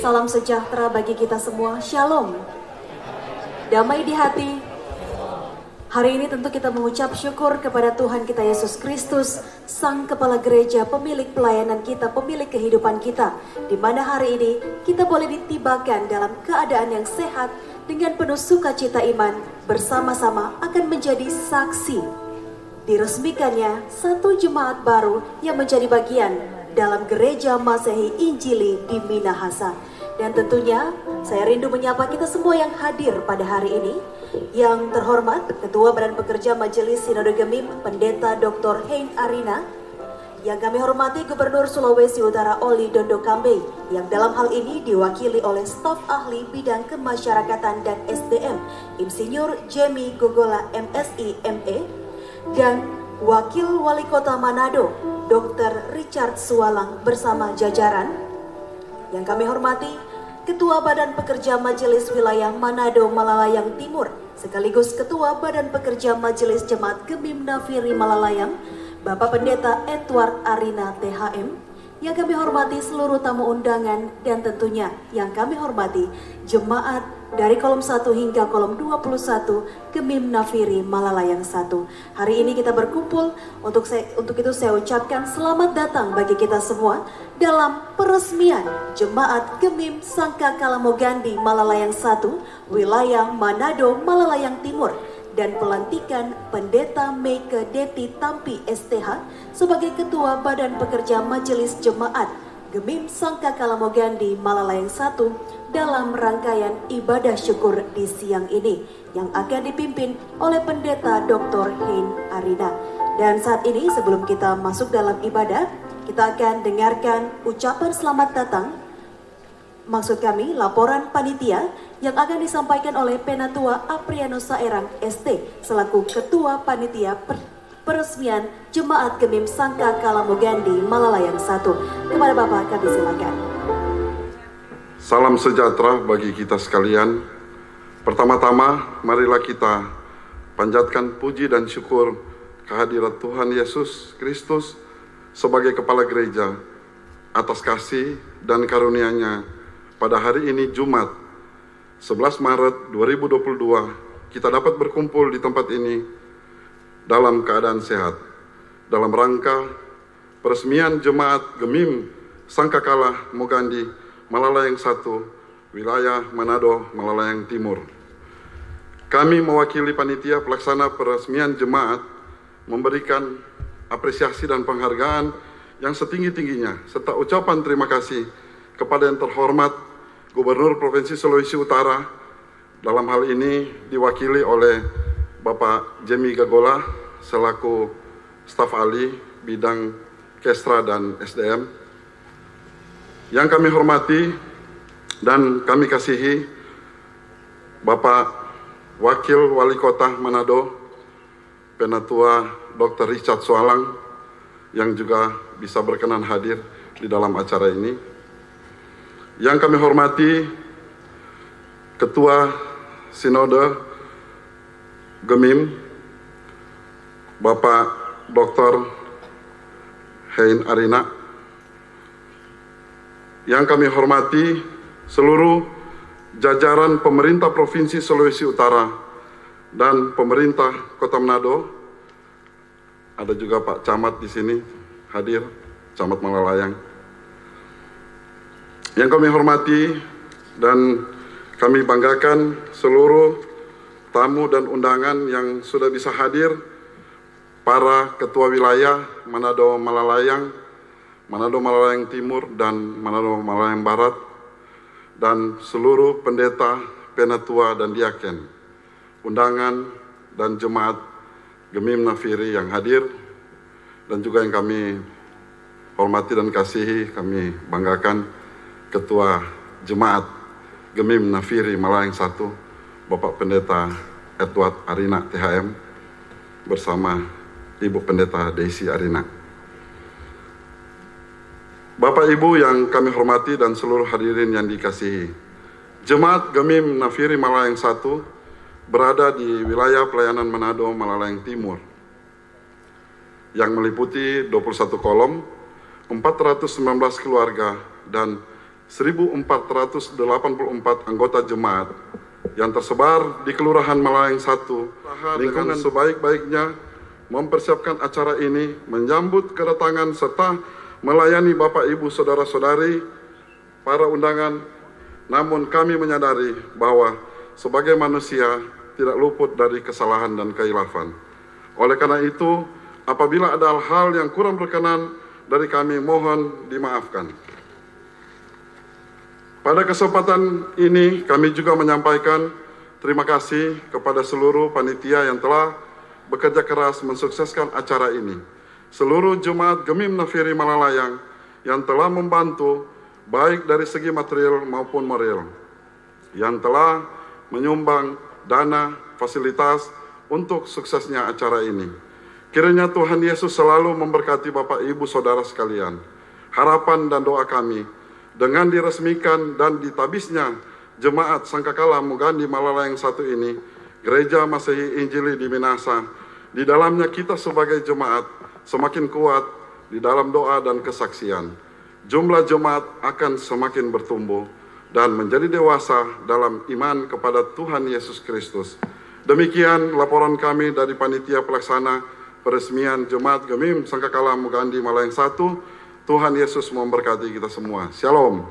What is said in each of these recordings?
Salam sejahtera bagi kita semua. Shalom. Damai di hati. Hari ini tentu kita mengucap syukur kepada Tuhan kita Yesus Kristus, Sang Kepala Gereja, pemilik pelayanan kita, pemilik kehidupan kita, di mana hari ini kita boleh ditibakan dalam keadaan yang sehat dengan penuh sukacita iman, bersama-sama akan menjadi saksi diresmikannya satu jemaat baru yang menjadi bagian dalam Gereja Masehi Injili di Minahasa. Dan tentunya saya rindu menyapa kita semua yang hadir pada hari ini. Yang terhormat Ketua Badan Pekerja Majelis Sinode Gemim, Pendeta Dr. Hein Arina. Yang kami hormati Gubernur Sulawesi Utara Oli Dondo Kambe, yang dalam hal ini diwakili oleh staf ahli bidang kemasyarakatan dan SDM, Insinyur Jemi Gogola MSI ME, dan Wakil Wali Kota Manado, Dr. Richard Sualang bersama jajaran. Yang kami hormati Ketua Badan Pekerja Majelis Wilayah Manado Malalayang Timur, sekaligus Ketua Badan Pekerja Majelis Jemaat Gemim Nafiri Malalayang, Bapak Pendeta Edward Arina THM. Yang kami hormati seluruh tamu undangan, dan tentunya yang kami hormati jemaat dari kolom 1 hingga kolom 21 Gemim Nafiri Malalayang 1. Hari ini kita berkumpul, untuk itu saya ucapkan selamat datang bagi kita semua dalam peresmian Jemaat Gemim Sangka Kalamogandi Malalayang 1, wilayah Manado Malalayang Timur, dan pelantikan Pendeta Meike Deti Tampi STH sebagai Ketua Badan Pekerja Majelis Jemaat Gemim Sangka Kalamogandi Malalayang 1 dalam rangkaian ibadah syukur di siang ini yang akan dipimpin oleh Pendeta Dr. Hein Arina. Dan saat ini sebelum kita masuk dalam ibadah, kita akan dengarkan ucapan selamat datang, maksud kami laporan panitia yang akan disampaikan oleh Penatua Apriano Saerang ST selaku Ketua Panitia Peresmian Jemaat Gemim Sangka Kalamogandi Malalayang 1. Kepada Bapak kami silakan. Salam sejahtera bagi kita sekalian. Pertama-tama marilah kita panjatkan puji dan syukur kehadirat Tuhan Yesus Kristus sebagai Kepala Gereja atas kasih dan karunia-Nya pada hari ini Jumat 11 Maret 2022 kita dapat berkumpul di tempat ini dalam keadaan sehat dalam rangka peresmian Jemaat Gemim Sangka Kalamogandi Malalayang 1, wilayah Manado Malalayang Timur. Kami mewakili panitia pelaksana peresmian jemaat memberikan apresiasi dan penghargaan yang setinggi-tingginya serta ucapan terima kasih kepada yang terhormat Gubernur Provinsi Sulawesi Utara, dalam hal ini diwakili oleh Bapak Jemi Gogola selaku staf ahli bidang Kestra dan SDM. Yang kami hormati dan kami kasihi Bapak Wakil Wali Kota Manado, Penatua Dr. Richard Sualang, yang juga bisa berkenan hadir di dalam acara ini. Yang kami hormati Ketua Sinode Gemim, Bapak Dr. Hein Arina. Yang kami hormati seluruh jajaran pemerintah Provinsi Sulawesi Utara dan pemerintah Kota Manado. Ada juga Pak Camat di sini hadir, Camat Malalayang. Yang kami hormati dan kami banggakan seluruh tamu dan undangan yang sudah bisa hadir, para ketua wilayah Manado Malalayang, Manado Malalayang Timur dan Manado Malalayang Barat, dan seluruh pendeta, penatua dan diaken, undangan dan jemaat Gemim Nafiri yang hadir, dan juga yang kami hormati dan kasihi, kami banggakan Ketua Jemaat Gemim Nafiri Malayang 1, Bapak Pendeta Edward Arina THM bersama Ibu Pendeta Daisy Arina. Bapak Ibu yang kami hormati dan seluruh hadirin yang dikasihi, Jemaat Gemim Nafiri Malayang 1 berada di wilayah pelayanan Manado Malalayang Timur yang meliputi 21 kolom, 419 keluarga, dan 1.484 anggota jemaat yang tersebar di Kelurahan Malayang 1, lingkungan sebaik-baiknya mempersiapkan acara ini, menyambut kedatangan serta melayani Bapak Ibu Saudara-saudari para undangan. Namun kami menyadari bahwa sebagai manusia tidak luput dari kesalahan dan kekhilafan. Oleh karena itu, apabila ada hal yang kurang berkenan dari kami, mohon dimaafkan. Pada kesempatan ini kami juga menyampaikan terima kasih kepada seluruh panitia yang telah bekerja keras mensukseskan acara ini. Seluruh jemaat Gemim Nafiri Malalayang yang telah membantu baik dari segi material maupun moral, yang telah menyumbang dana fasilitas untuk suksesnya acara ini. Kiranya Tuhan Yesus selalu memberkati Bapak Ibu Saudara sekalian. Harapan dan doa kami dengan diresmikan dan ditabisnya Jemaat Sangkakala Mugandi Malalayang 1 ini, Gereja Masehi Injili di Minahasa, di dalamnya kita sebagai jemaat semakin kuat di dalam doa dan kesaksian. Jumlah jemaat akan semakin bertumbuh dan menjadi dewasa dalam iman kepada Tuhan Yesus Kristus. Demikian laporan kami dari Panitia Pelaksana Peresmian Jemaat Gemim Sangkakala Mugandi Malalayang 1. Tuhan Yesus memberkati kita semua. Shalom.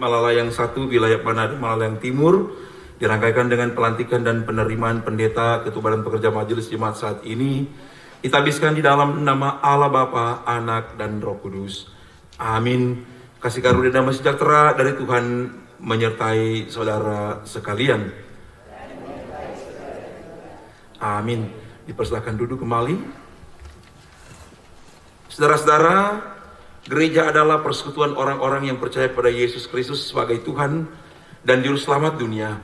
Malalayang 1, wilayah Manado Malalayang Timur, dirangkaikan dengan pelantikan dan penerimaan pendeta Ketua Badan Pekerja Majelis Jemaat saat ini, ditabiskan di dalam nama Allah Bapa, Anak, dan Roh Kudus. Amin. Kasih karunia damai sejahtera dari Tuhan menyertai saudara sekalian. Amin. Dipersilakan duduk kembali. Saudara-saudara, gereja adalah persekutuan orang-orang yang percaya pada Yesus Kristus sebagai Tuhan dan Juru Selamat dunia.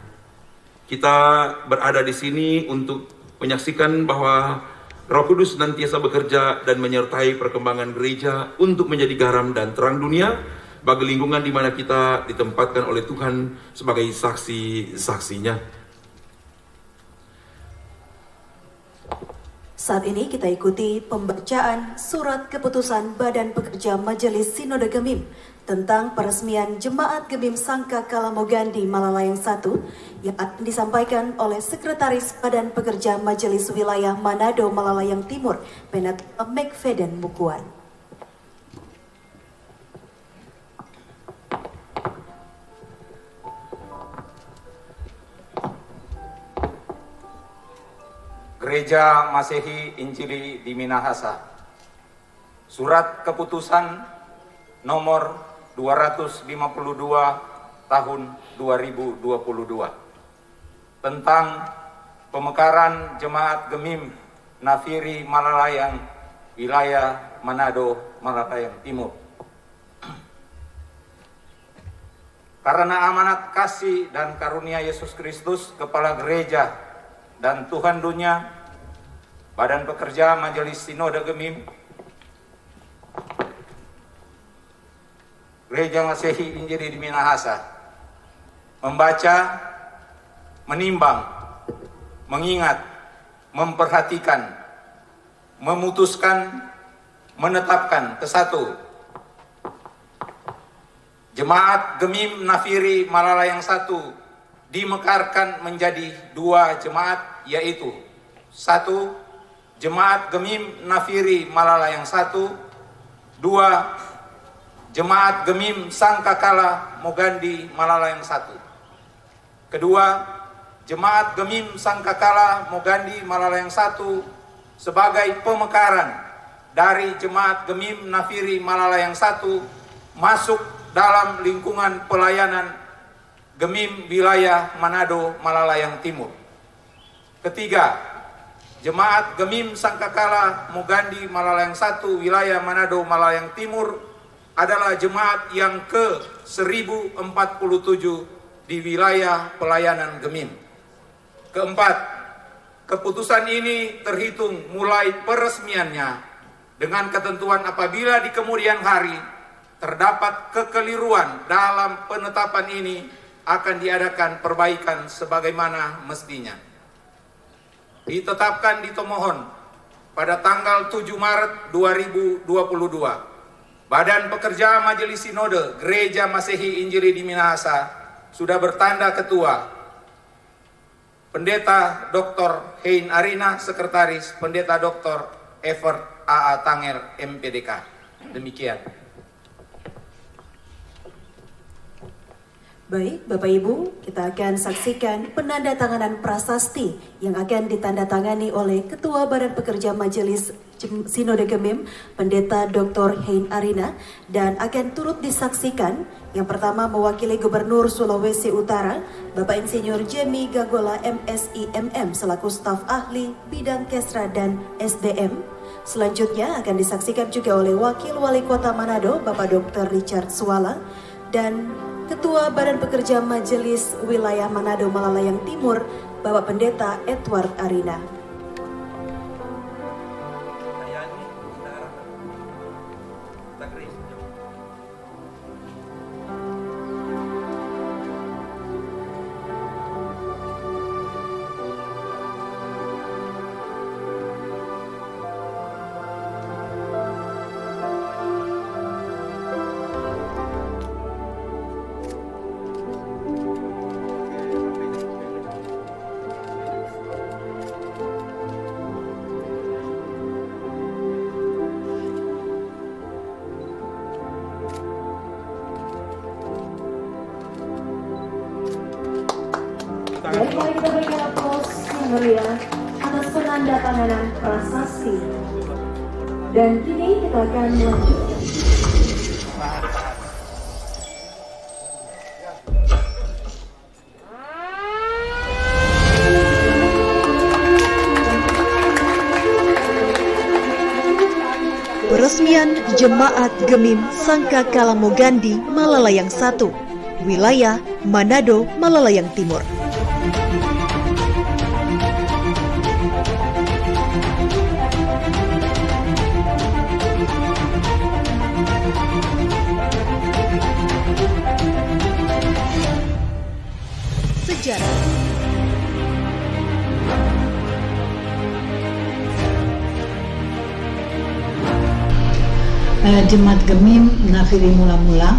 Kita berada di sini untuk menyaksikan bahwa Roh Kudus senantiasa bekerja dan menyertai perkembangan gereja untuk menjadi garam dan terang dunia bagi lingkungan di mana kita ditempatkan oleh Tuhan sebagai saksi-saksinya. Saat ini kita ikuti pembacaan surat keputusan Badan Pekerja Majelis Sinode Gemim tentang peresmian Jemaat Gemim Sangkakala Mugandi Malalayang 1 yang akan disampaikan oleh Sekretaris Badan Pekerja Majelis Wilayah Manado Malalayang Timur, Pendeta McFadden Mukuan. Gereja Masehi Injili di Minahasa. Surat keputusan nomor 252 tahun 2022 tentang pemekaran Jemaat Gemim Nafiri Malalayang, wilayah Manado Malalayang Timur. Karena amanat kasih dan karunia Yesus Kristus, Kepala Gereja dan Tuhan dunia, Badan Pekerja Majelis Sinode Gemim, Gereja Masehi Injili di Minahasa, membaca, menimbang, mengingat, memperhatikan, memutuskan, menetapkan kesatu, Jemaat Gemim Nafiri Malalayang 1 dimekarkan menjadi 2 jemaat, yaitu 1. Jemaat Gemim Nafiri Malalayang 1, 2. Jemaat Gemim Sangkakala Mugandi Malalayang 1. Kedua, Jemaat Gemim Sangkakala Mugandi Malalayang 1 sebagai pemekaran dari Jemaat Gemim Nafiri Malalayang 1 masuk dalam lingkungan pelayanan Gemim wilayah Manado Malalayang Timur. Ketiga, Jemaat Gemim Sangkakala Mugandi Malalayang 1 wilayah Manado Malalayang Timur adalah jemaat yang ke-1047 di wilayah pelayanan Gemim. Keempat, keputusan ini terhitung mulai peresmiannya dengan ketentuan apabila di kemudian hari terdapat kekeliruan dalam penetapan ini akan diadakan perbaikan sebagaimana mestinya. Ditetapkan di Tomohon pada tanggal 7 Maret 2022, Badan Pekerja Majelis Sinode Gereja Masehi Injili di Minahasa sudah bertanda ketua, Pendeta Dr. Hein Arina, Sekretaris Pendeta Dr. Evert A.A. Tanger, MPDK. Demikian. Baik, Bapak Ibu, kita akan saksikan penandatanganan prasasti yang akan ditandatangani oleh Ketua Badan Pekerja Majelis Sinode Gemim, Pendeta Dr. Hein Arina, dan akan turut disaksikan yang pertama mewakili Gubernur Sulawesi Utara, Bapak Insinyur Jemi Gagola MSI MM selaku staf ahli bidang Kesra dan SDM. Selanjutnya akan disaksikan juga oleh Wakil Wali Kota Manado, Bapak Dr. Richard Suala, dan Ketua Badan Pekerja Majelis Wilayah Manado Malalayang Timur, Bapak Pendeta Edward Arina. Baik, mari kita berikan aplaus yang meriah atas penandatanganan prasasti. Dan kini kita akan melanjutkan. Peresmian Jemaat Gemim Sangkakala Mogandi Malalayang 1, wilayah Manado Malalayang Timur. Sejarah. Jemaat Gemim Nafiri mula-mula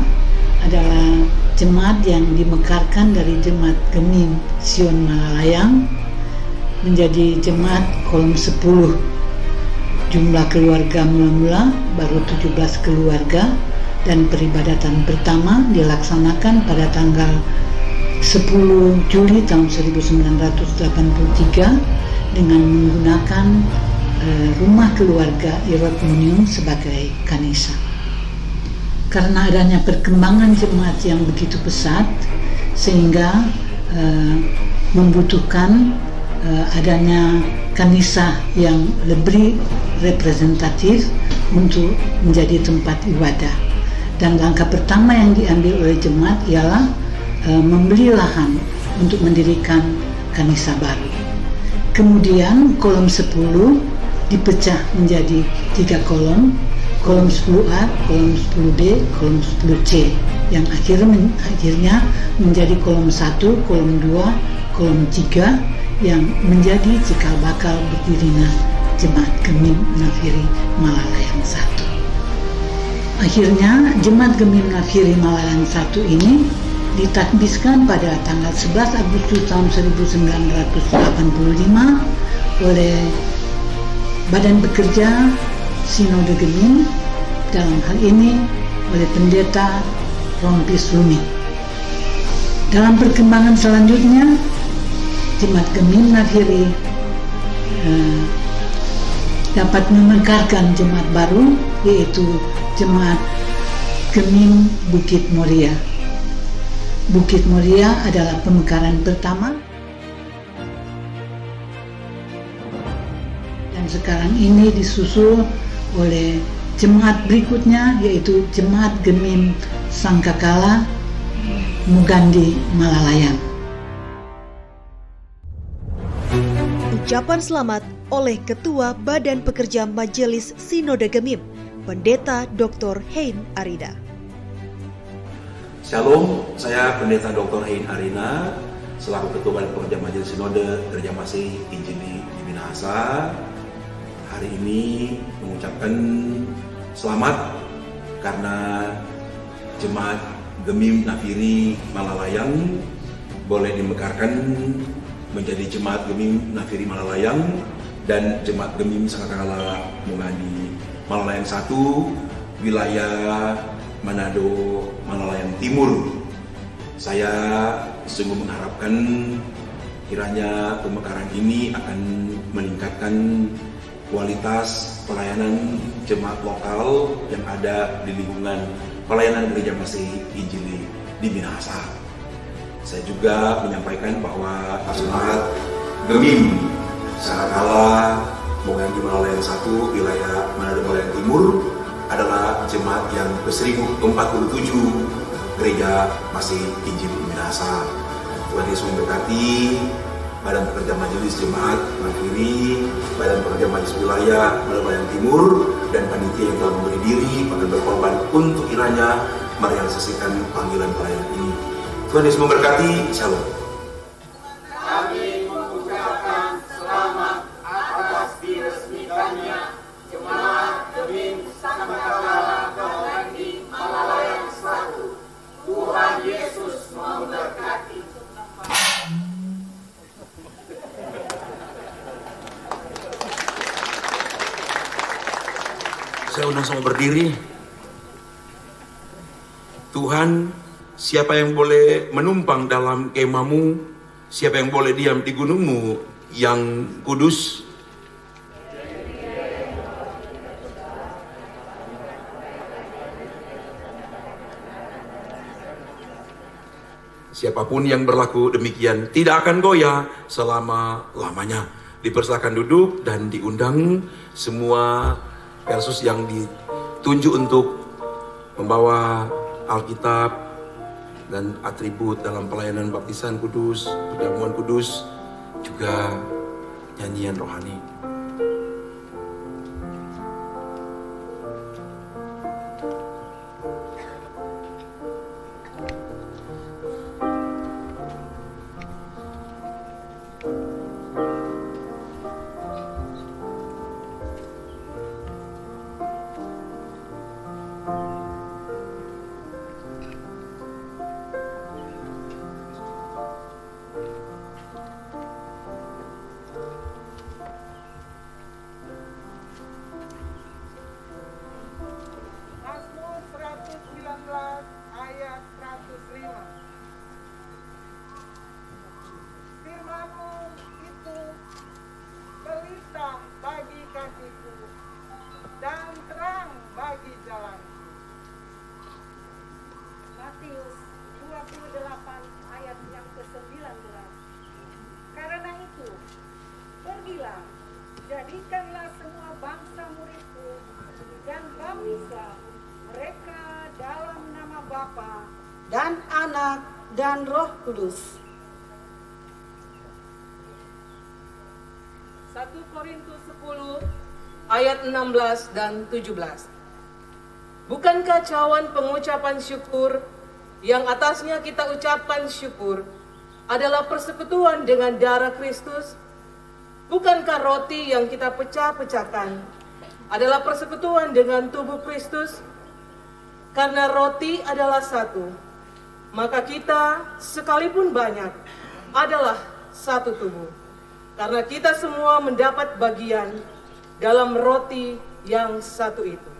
adalah jemaat yang dimekarkan dari Jemaat Gemim Sion Malalayang menjadi jemaat kolom 10. Jumlah keluarga mula-mula baru 17 keluarga dan peribadatan pertama dilaksanakan pada tanggal 10 Juli tahun 1983 dengan menggunakan rumah keluarga Irotmunium sebagai kanisa. Karena adanya perkembangan jemaat yang begitu pesat sehingga membutuhkan adanya kanisa yang lebih representatif untuk menjadi tempat ibadah. Dan langkah pertama yang diambil oleh jemaat ialah membeli lahan untuk mendirikan kanisa baru. Kemudian kolom 10 dipecah menjadi 3 kolom, kolom 10A, kolom 10B, kolom 10C, yang akhirnya menjadi kolom 1, kolom 2, kolom 3, yang menjadi cikal bakal berdirinya Jemaat Gemim Nafiri Malalayang 1. Akhirnya Jemaat Gemim Nafiri Malalayang 1 ini ditakbiskan pada tanggal 11 Agustus tahun 1985 oleh Badan Pekerja Sinode Gemim, dalam hal ini oleh Pendeta Rompis Lumi. Dalam perkembangan selanjutnya, Jemaat Gemim Nafiri dapat memekarkan jemaat baru, yaitu Jemaat Gemim Bukit Moria. Bukit Moria adalah pemekaran pertama, dan sekarang ini disusul oleh jemaat berikutnya, yaitu Jemaat Gemim Sangkakala Mugandi Malalayang. Ucapan selamat oleh Ketua Badan Pekerja Majelis Sinode Gemim, Pendeta Dr. Hein Arina. Shalom, saya Pendeta Dr. Hein Arina, selaku Ketua Badan Pekerja Majelis Sinode Gereja Masih Injili di Minahasa. Hari ini mengucapkan selamat karena Jemaat Gemim Nafiri Malalayang boleh dimekarkan menjadi Jemaat Gemim Nafiri Malalayang dan Jemaat Gemim Sangkakala Mugandi Malalayang 1, wilayah Manado, Malalayang Timur. Saya sungguh mengharapkan kiranya pemekaran ini akan meningkatkan kualitas pelayanan jemaat lokal yang ada di lingkungan pelayanan Gereja Masih Injili di Minahasa. Saya juga menyampaikan bahwa Jemaat Gemim Sangkakala Mugandi Malalayang 1, wilayah Manado Malalayang Timur adalah jemaat yang ke-1047 Gereja Masih Injili di Minahasa. Tuhan Yesus memberkati Badan Pekerja Majelis Jemaat Nafiri, Badan Pekerja Majelis Wilayah Malalayang Timur, dan panitia yang telah memberi diri pada berkorban untuk kiranya merealisasikan panggilan pelayanan ini. Tuhan Yesus memberkati. Shalom. Kami mengucapkan selamat atas diresmikannya Jemaat Gemim Sangkakala Mugandi Malalayang 1. Tuhan Yesus memberkati. Saya undang semua berdiri. Tuhan, siapa yang boleh menumpang dalam kemahmu? Siapa yang boleh diam di gunungmu yang kudus? Siapapun yang berlaku demikian tidak akan goyah selama-lamanya. Dipersilakan duduk dan diundang semua versus yang ditunjuk untuk membawa Alkitab dan atribut dalam pelayanan baptisan kudus, perjamuan kudus, juga nyanyian rohani. Jadikanlah semua bangsa muridku dan baptislah mereka dalam nama Bapa dan Anak dan Roh Kudus. 1 Korintus 10 ayat 16 dan 17. Bukankah cawan pengucapan syukur yang atasnya kita ucapkan syukur adalah persekutuan dengan darah Kristus? Bukankah roti yang kita pecah-pecahkan adalah persekutuan dengan tubuh Kristus? Karena roti adalah satu, maka kita sekalipun banyak adalah satu tubuh. Karena kita semua mendapat bagian dalam roti yang satu itu.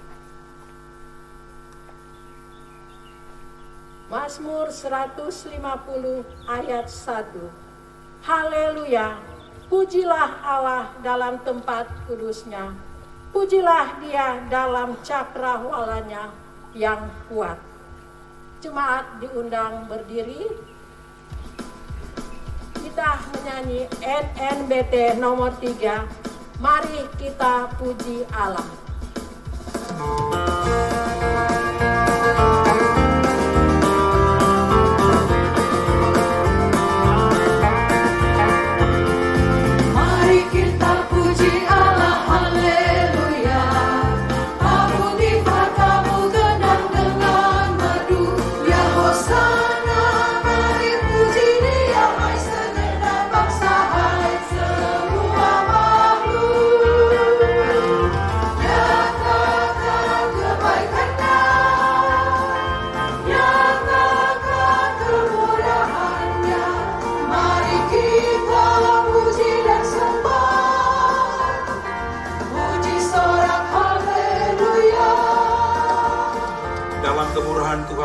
Mazmur 150 ayat 1. Haleluya. Pujilah Allah dalam tempat kudusnya. Pujilah dia dalam cakrawalanya yang kuat. Jemaat diundang berdiri. Kita menyanyi NNBT nomor 3. Mari kita puji Allah.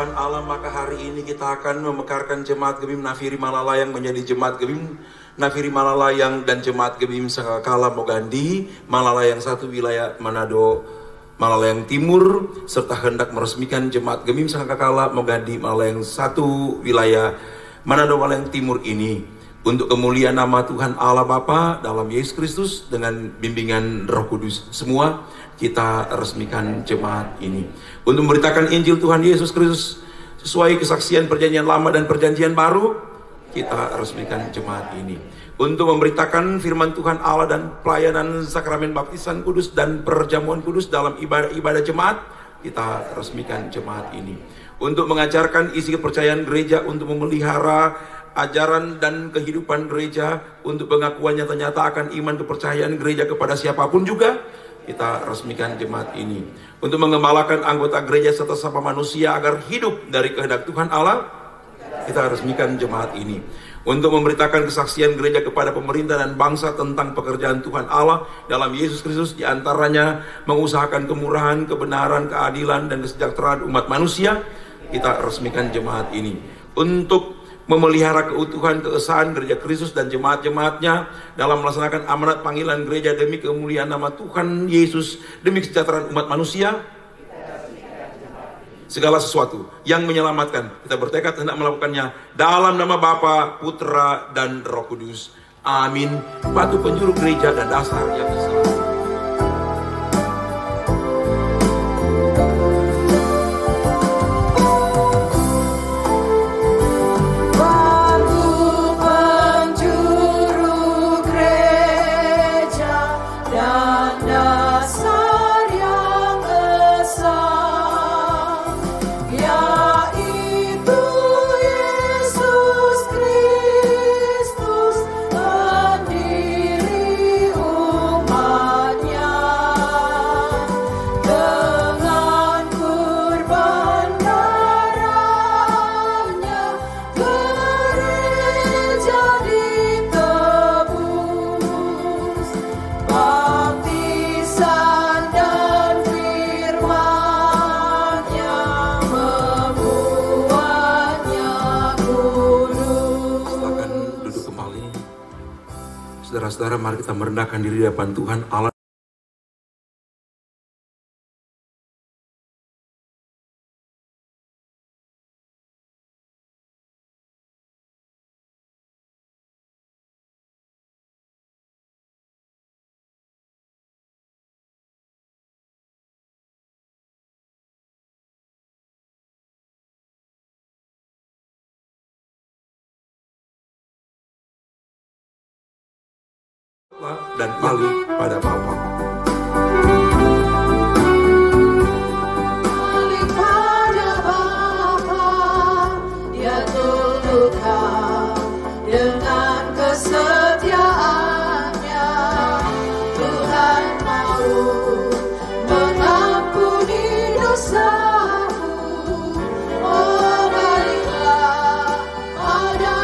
Tuhan Allah, maka hari ini kita akan memekarkan Jemaat Gemim Nafiri Malalayang menjadi Jemaat Gemim Nafiri Malalayang dan Jemaat Gemim Sangkakala Mogandi Malalayang 1 wilayah Manado Malalayang Timur, serta hendak meresmikan Jemaat Gemim Sangkakala Mogandi Malalayang 1 wilayah Manado Malalayang Timur ini untuk kemuliaan nama Tuhan Allah Bapa dalam Yesus Kristus dengan bimbingan Roh Kudus. Semua kita resmikan jemaat ini untuk memberitakan Injil Tuhan Yesus Kristus sesuai kesaksian Perjanjian Lama dan Perjanjian Baru. Kita resmikan jemaat ini untuk memberitakan firman Tuhan Allah dan pelayanan sakramen baptisan kudus dan perjamuan kudus dalam ibadah-ibadah jemaat. Kita resmikan jemaat ini untuk mengajarkan isi kepercayaan gereja, untuk memelihara ajaran dan kehidupan gereja, untuk pengakuan nyata-nyata akan iman kepercayaan gereja kepada siapapun juga. Kita resmikan jemaat ini untuk mengembalakan anggota gereja serta sesama manusia agar hidup dari kehendak Tuhan Allah. Kita resmikan jemaat ini untuk memberitakan kesaksian gereja kepada pemerintah dan bangsa tentang pekerjaan Tuhan Allah dalam Yesus Kristus, diantaranya mengusahakan kemurahan, kebenaran, keadilan, dan kesejahteraan umat manusia. Kita resmikan jemaat ini untuk memelihara keutuhan keesaan gereja Kristus dan jemaat-jemaatnya dalam melaksanakan amanat panggilan gereja demi kemuliaan nama Tuhan Yesus, demi kesejahteraan umat manusia. Segala sesuatu yang menyelamatkan, kita bertekad hendak melakukannya dalam nama Bapa, Putra, dan Roh Kudus. Amin. Batu penjuru gereja dan dasar yang selalu. Saudara-saudara, mari kita merendahkan diri di hadapan Tuhan Allah. Dan balik pada Bapa. Balik pada Bapa, Dia tundukkan dengan kesetiaannya. Tuhan mau mengampuni dosamu. Oh, baliklah pada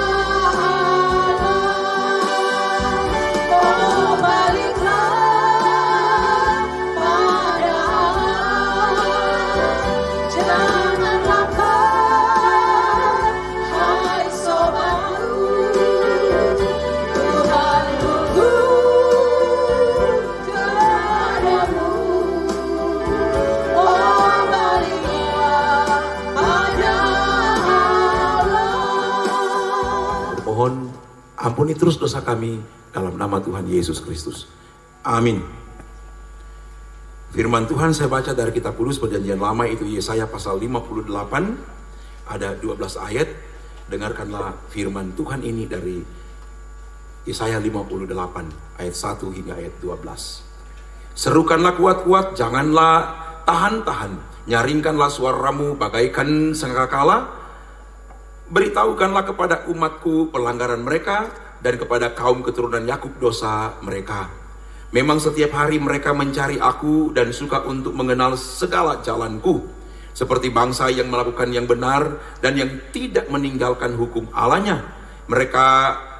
ampuni terus dosa kami dalam nama Tuhan Yesus Kristus. Amin. Firman Tuhan saya baca dari kitab Kudus Perjanjian Lama, itu Yesaya pasal 58, ada 12 ayat. Dengarkanlah firman Tuhan ini dari Yesaya 58 ayat 1 hingga ayat 12. Serukanlah kuat-kuat, janganlah tahan-tahan, nyaringkanlah suaramu bagaikan sangkakala. Beritahukanlah kepada umatku pelanggaran mereka, dan kepada kaum keturunan Yakub dosa mereka. Memang setiap hari mereka mencari aku dan suka untuk mengenal segala jalanku, seperti bangsa yang melakukan yang benar dan yang tidak meninggalkan hukum Allahnya. Mereka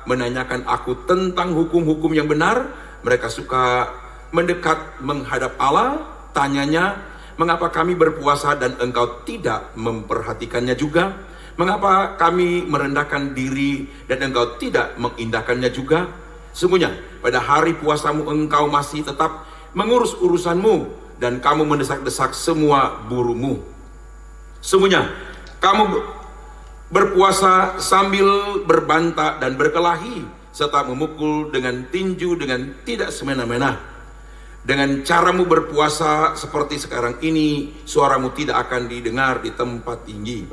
menanyakan aku tentang hukum-hukum yang benar. Mereka suka mendekat menghadap Allah. Tanyanya, mengapa kami berpuasa dan engkau tidak memperhatikannya juga? Mengapa kami merendahkan diri dan engkau tidak mengindahkannya juga? Sungguhnya pada hari puasamu engkau masih tetap mengurus urusanmu dan kamu mendesak-desak semua burumu. Sungguhnya kamu berpuasa sambil berbanta dan berkelahi serta memukul dengan tinju dengan tidak semena-mena. Dengan caramu berpuasa seperti sekarang ini, suaramu tidak akan didengar di tempat tinggi.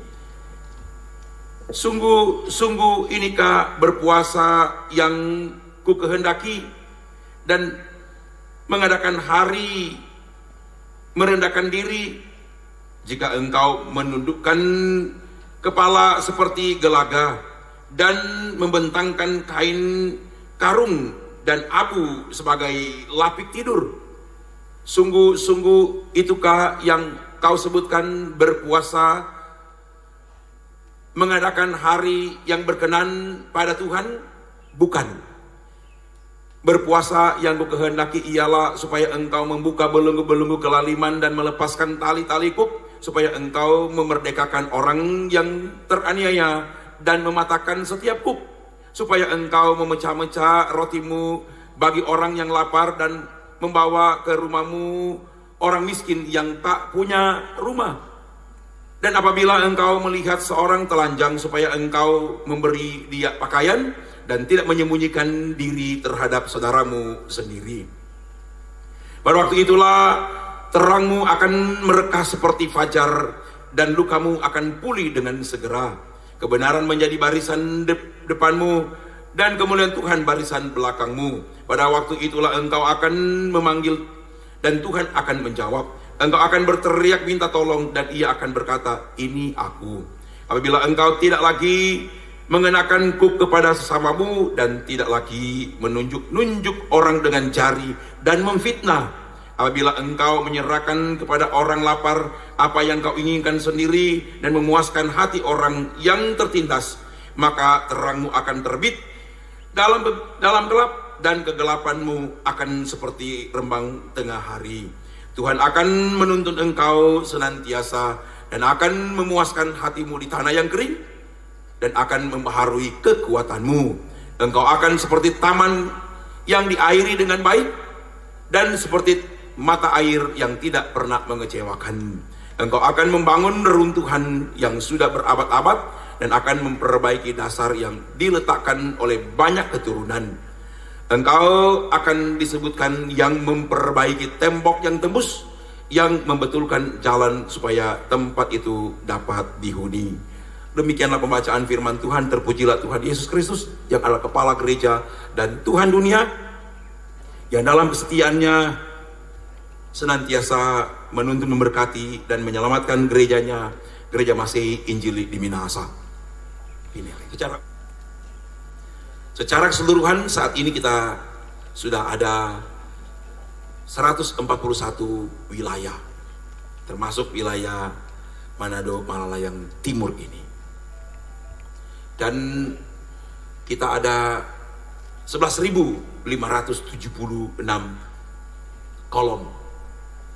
Sungguh inikah berpuasa yang ku kehendaki dan mengadakan hari merendahkan diri, jika engkau menundukkan kepala seperti gelaga dan membentangkan kain karung dan abu sebagai lapik tidur. Sungguh itukah yang kau sebutkan berpuasa, mengadakan hari yang berkenan pada Tuhan? Bukan. Berpuasa yang kukehendaki ialah supaya engkau membuka belenggu-belenggu kelaliman dan melepaskan tali-tali kuk, supaya engkau memerdekakan orang yang teraniaya dan mematahkan setiap kuk, supaya engkau memecah-mecah rotimu bagi orang yang lapar dan membawa ke rumahmu orang miskin yang tak punya rumah. Dan apabila engkau melihat seorang telanjang, supaya engkau memberi dia pakaian dan tidak menyembunyikan diri terhadap saudaramu sendiri. Pada waktu itulah terangmu akan merekah seperti fajar dan lukamu akan pulih dengan segera. Kebenaran menjadi barisan depanmu dan kemuliaan Tuhan barisan belakangmu. Pada waktu itulah engkau akan memanggil dan Tuhan akan menjawab. Engkau akan berteriak minta tolong dan ia akan berkata, ini aku. Apabila engkau tidak lagi mengenakan kuk kepada sesamamu dan tidak lagi menunjuk-nunjuk orang dengan jari dan memfitnah. Apabila engkau menyerahkan kepada orang lapar apa yang kau inginkan sendiri dan memuaskan hati orang yang tertindas, maka terangmu akan terbit dalam gelap dan kegelapanmu akan seperti rembang tengah hari. Tuhan akan menuntun engkau senantiasa dan akan memuaskan hatimu di tanah yang kering dan akan membaharui kekuatanmu. Engkau akan seperti taman yang diairi dengan baik dan seperti mata air yang tidak pernah mengecewakan. Engkau akan membangun reruntuhan yang sudah berabad-abad dan akan memperbaiki dasar yang diletakkan oleh banyak keturunan. Engkau akan disebutkan yang memperbaiki tembok yang tembus, yang membetulkan jalan supaya tempat itu dapat dihuni. Demikianlah pembacaan firman Tuhan. Terpujilah Tuhan Yesus Kristus yang adalah kepala gereja dan Tuhan dunia, yang dalam kesetiaannya senantiasa menuntun, memberkati dan menyelamatkan gerejanya, Gereja Masehi Injili di Minahasa. Ini secara keseluruhan saat ini kita sudah ada 141 wilayah, termasuk wilayah Manado Malalayang Timur ini. Dan kita ada 11.576 kolom.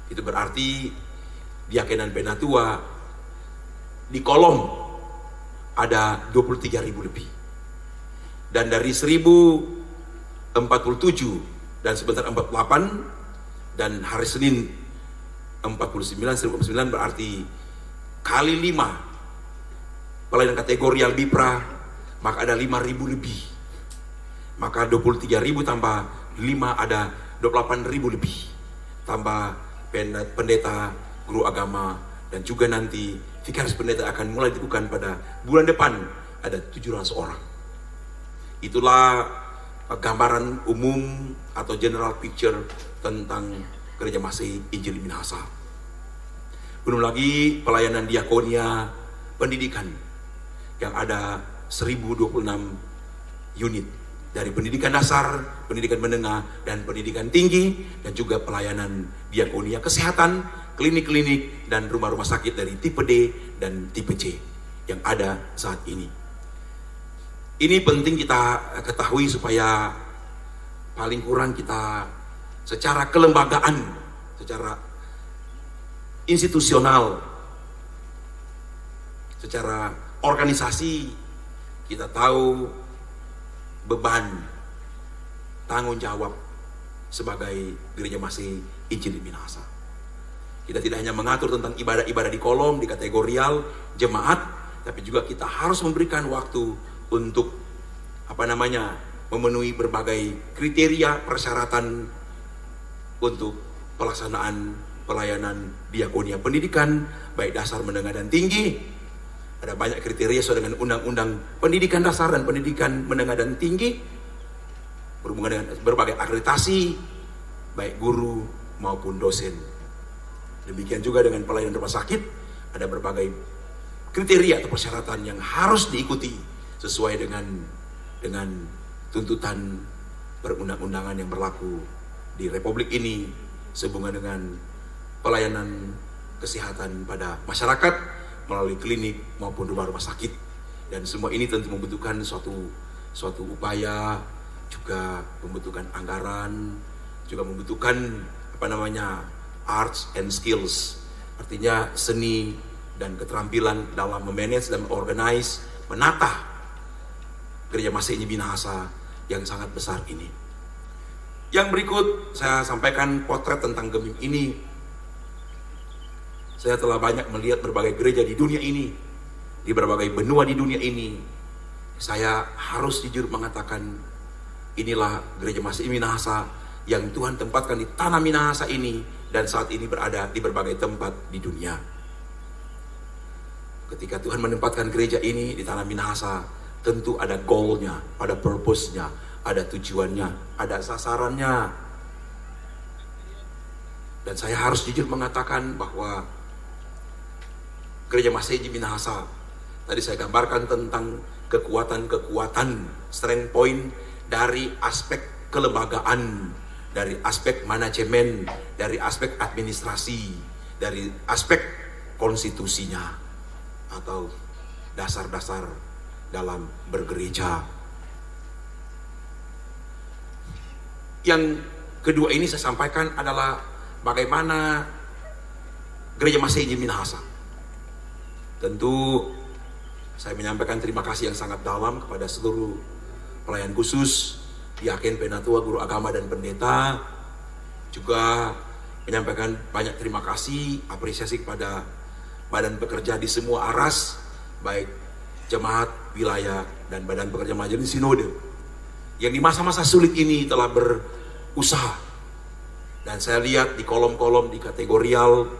Itu berarti di Akenan Penatua di kolom ada 23.000 lebih. Dan dari 1047 dan sebentar 48 dan hari Senin 1049 berarti kali 5 pelayanan kategorial BIPRA, maka ada 5.000 lebih. Maka 23.000 tambah 5 ada 28.000 lebih. Tambah pendeta, guru agama, dan juga nanti vikaris pendeta akan mulai dilakukan pada bulan depan, ada 700 orang. Itulah gambaran umum atau general picture tentang Gereja Masehi Injili Minahasa. Belum lagi pelayanan diakonia, pendidikan yang ada 1026 unit dari pendidikan dasar, pendidikan menengah, dan pendidikan tinggi, dan juga pelayanan diakonia kesehatan, klinik-klinik, dan rumah-rumah sakit dari tipe D dan tipe C yang ada saat ini. Ini penting kita ketahui supaya paling kurang kita secara kelembagaan, secara institusional, secara organisasi, kita tahu beban tanggung jawab sebagai Gereja Masih Injili Minahasa. Kita tidak hanya mengatur tentang ibadah-ibadah di kolom, di kategorial jemaat, tapi juga kita harus memberikan waktu untuk memenuhi berbagai kriteria persyaratan untuk pelaksanaan pelayanan diakonia pendidikan, baik dasar, menengah, dan tinggi. Ada banyak kriteria sesuai dengan Undang-Undang Pendidikan Dasar dan Pendidikan Menengah dan Tinggi, berhubungan dengan berbagai akreditasi, baik guru maupun dosen. Demikian juga dengan pelayanan rumah sakit, ada berbagai kriteria atau persyaratan yang harus diikuti sesuai dengan tuntutan perundang-undangan yang berlaku di Republik ini sehubungan dengan pelayanan kesehatan pada masyarakat melalui klinik maupun rumah-rumah sakit. Dan semua ini tentu membutuhkan suatu upaya, juga membutuhkan anggaran, juga membutuhkan arts and skills, artinya seni dan keterampilan dalam memanage dan organize, menata Gereja Masih Injili Minahasa yang sangat besar ini. Yang berikut saya sampaikan potret tentang Gemim ini. Saya telah banyak melihat berbagai gereja di dunia ini, di berbagai benua di dunia ini. Saya harus jujur mengatakan, inilah Gereja Masih Injili Minahasa yang Tuhan tempatkan di tanah Minahasa ini, dan saat ini berada di berbagai tempat di dunia. Ketika Tuhan menempatkan gereja ini di tanah Minahasa, tentu ada goalnya, ada purpose-nya, ada tujuannya, ada sasarannya. Dan saya harus jujur mengatakan bahwa Gereja Masih Injili Minahasa, tadi saya gambarkan tentang kekuatan-kekuatan, strength point dari aspek kelembagaan, dari aspek manajemen, dari aspek administrasi, dari aspek konstitusinya, atau dasar-dasar dalam bergereja. Yang kedua ini saya sampaikan adalah bagaimana Gereja Masih Injili Minahasa. Tentu saya menyampaikan terima kasih yang sangat dalam kepada seluruh pelayan khusus, diaken, penatua, guru agama, dan pendeta. Juga menyampaikan banyak terima kasih, apresiasi kepada badan pekerja di semua aras, baik jemaat, wilayah, dan badan pekerja majelis sinode, yang di masa-masa sulit ini telah berusaha. Dan saya lihat di kolom-kolom, di kategorial,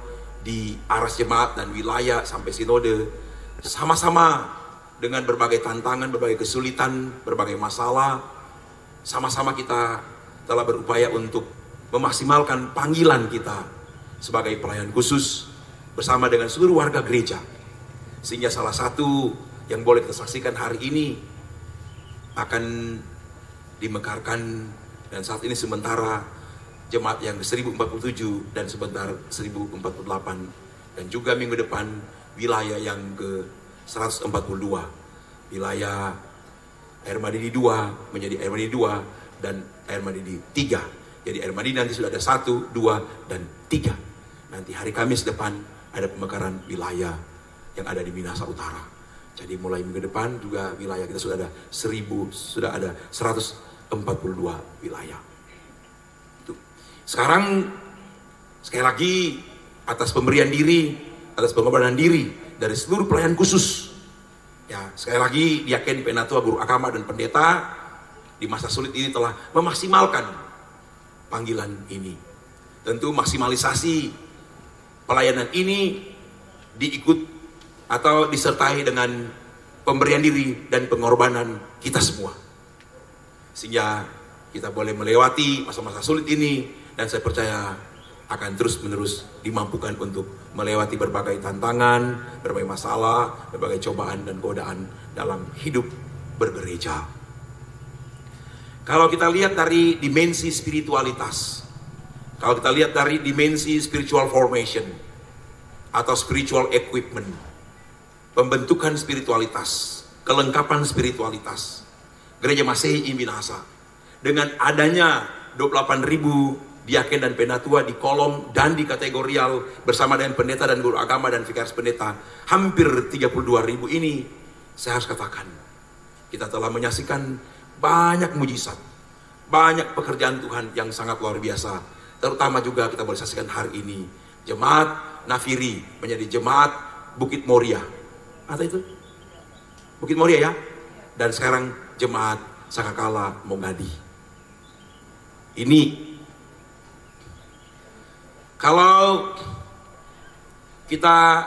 di aras jemaat dan wilayah sampai sinode, sama-sama dengan berbagai tantangan, berbagai kesulitan, berbagai masalah, sama-sama kita telah berupaya untuk memaksimalkan panggilan kita sebagai pelayan khusus bersama dengan seluruh warga gereja. Sehingga salah satu yang boleh kita saksikan hari ini akan dimekarkan, dan saat ini sementara jemaat yang ke-1047 dan sebentar 1048, dan juga minggu depan wilayah yang ke-142, wilayah Air Madidi 2 menjadi Air Madidi 2 dan Air Madidi 3. Jadi Air Madidi nanti sudah ada 1, 2, dan 3. Nanti hari Kamis depan ada pemekaran wilayah yang ada di Minahasa Utara. Jadi mulai minggu depan juga wilayah kita sudah ada 142 wilayah. Itu. Sekarang sekali lagi atas pemberian diri, atas pengorbanan diri dari seluruh pelayan khusus. Ya, sekali lagi diaken, penatua, guru agama, dan pendeta di masa sulit ini telah memaksimalkan panggilan ini. Tentu maksimalisasi pelayanan ini diikut atau disertai dengan pemberian diri dan pengorbanan kita semua. Sehingga kita boleh melewati masa-masa sulit ini, dan saya percaya akan terus-menerus dimampukan untuk melewati berbagai tantangan, berbagai masalah, berbagai cobaan dan godaan dalam hidup bergereja. Kalau kita lihat dari dimensi spiritualitas, kalau kita lihat dari dimensi spiritual formation atau spiritual equipment, pembentukan spiritualitas, kelengkapan spiritualitas, Gereja Masih Injili Minahasa dengan adanya 28.000 diaken dan penatua di kolom dan di kategorial bersama dengan pendeta dan guru agama dan vikaris pendeta hampir 32.000 ini, saya harus katakan kita telah menyaksikan banyak mujizat, banyak pekerjaan Tuhan yang sangat luar biasa. Terutama juga kita boleh saksikan hari ini jemaat Nafiri menjadi jemaat Bukit Moria. Apa itu? Bukit Moria ya. Dan sekarang jemaat Sangkakala Mogadi. Ini kalau kita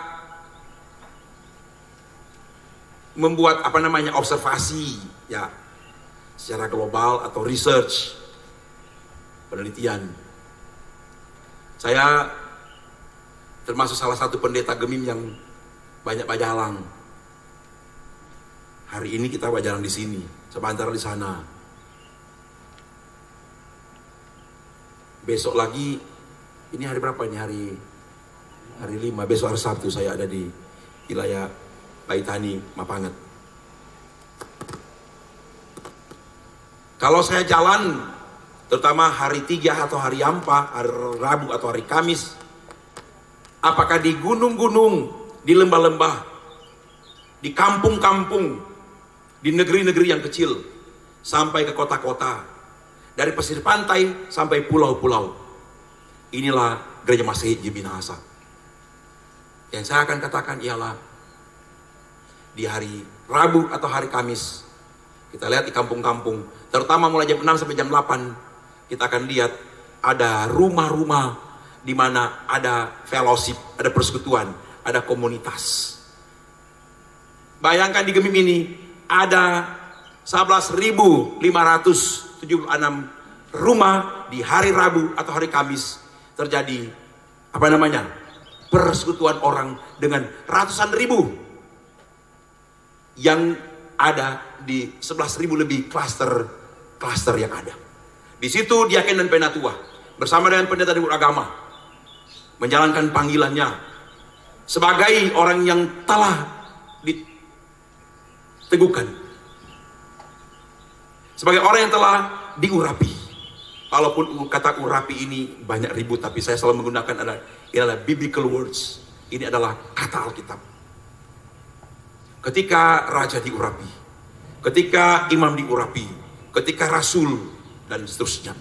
membuat observasi ya secara global atau research penelitian, saya termasuk salah satu pendeta Gemim yang banyak bajalang. Hari ini kita bajalang di sini, sebentar di sana. Besok lagi, ini hari berapa ini? Hari 5, besok hari Sabtu saya ada di wilayah Baitani, Mapanget. Kalau saya jalan, terutama hari 3 atau hari Ampa, hari Rabu atau hari Kamis, apakah di gunung-gunung, di lembah-lembah, di kampung-kampung, di negeri-negeri yang kecil, sampai ke kota-kota, dari pesisir pantai sampai pulau-pulau, inilah Gereja Masehi Injil Minahasa. Yang saya akan katakan ialah di hari Rabu atau hari Kamis, kita lihat di kampung-kampung, terutama mulai jam 6 sampai jam 8, kita akan lihat ada rumah-rumah di mana ada fellowship, ada persekutuan, ada komunitas. Bayangkan di Gemim ini ada 11.576 rumah di hari Rabu atau hari Kamis terjadi persekutuan orang dengan ratusan ribu yang ada di 11.000 lebih klaster yang ada. Di situ diaken dan penatua bersama dengan pendeta dan guru agama menjalankan panggilannya sebagai orang yang telah diteguhkan, sebagai orang yang telah diurapi. Walaupun kata urapi ini banyak ribut, tapi saya selalu menggunakan adalah biblical words. Ini adalah kata Alkitab. Ketika raja diurapi, ketika imam diurapi, ketika rasul dan seterusnya,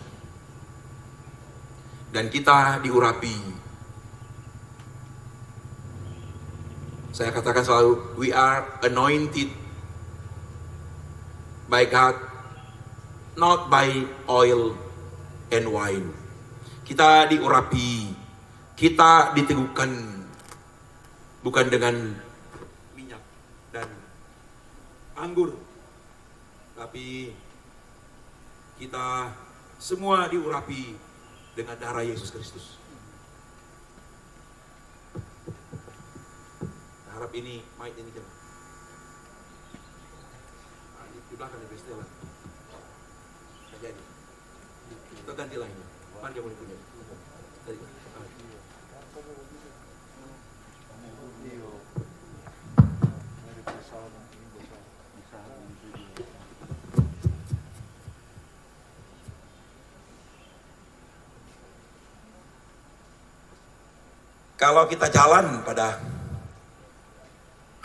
dan kita diurapi. Saya katakan selalu, we are anointed by God, not by oil and wine. Kita diurapi, kita diteguhkan bukan dengan minyak dan anggur, tapi kita semua diurapi dengan darah Yesus Kristus. Harap ini mic ini jangan. Di belakang di Kristus lah. Jadi kita ganti lainnya. Mana kamu punya? Tadi. Kalau kita jalan pada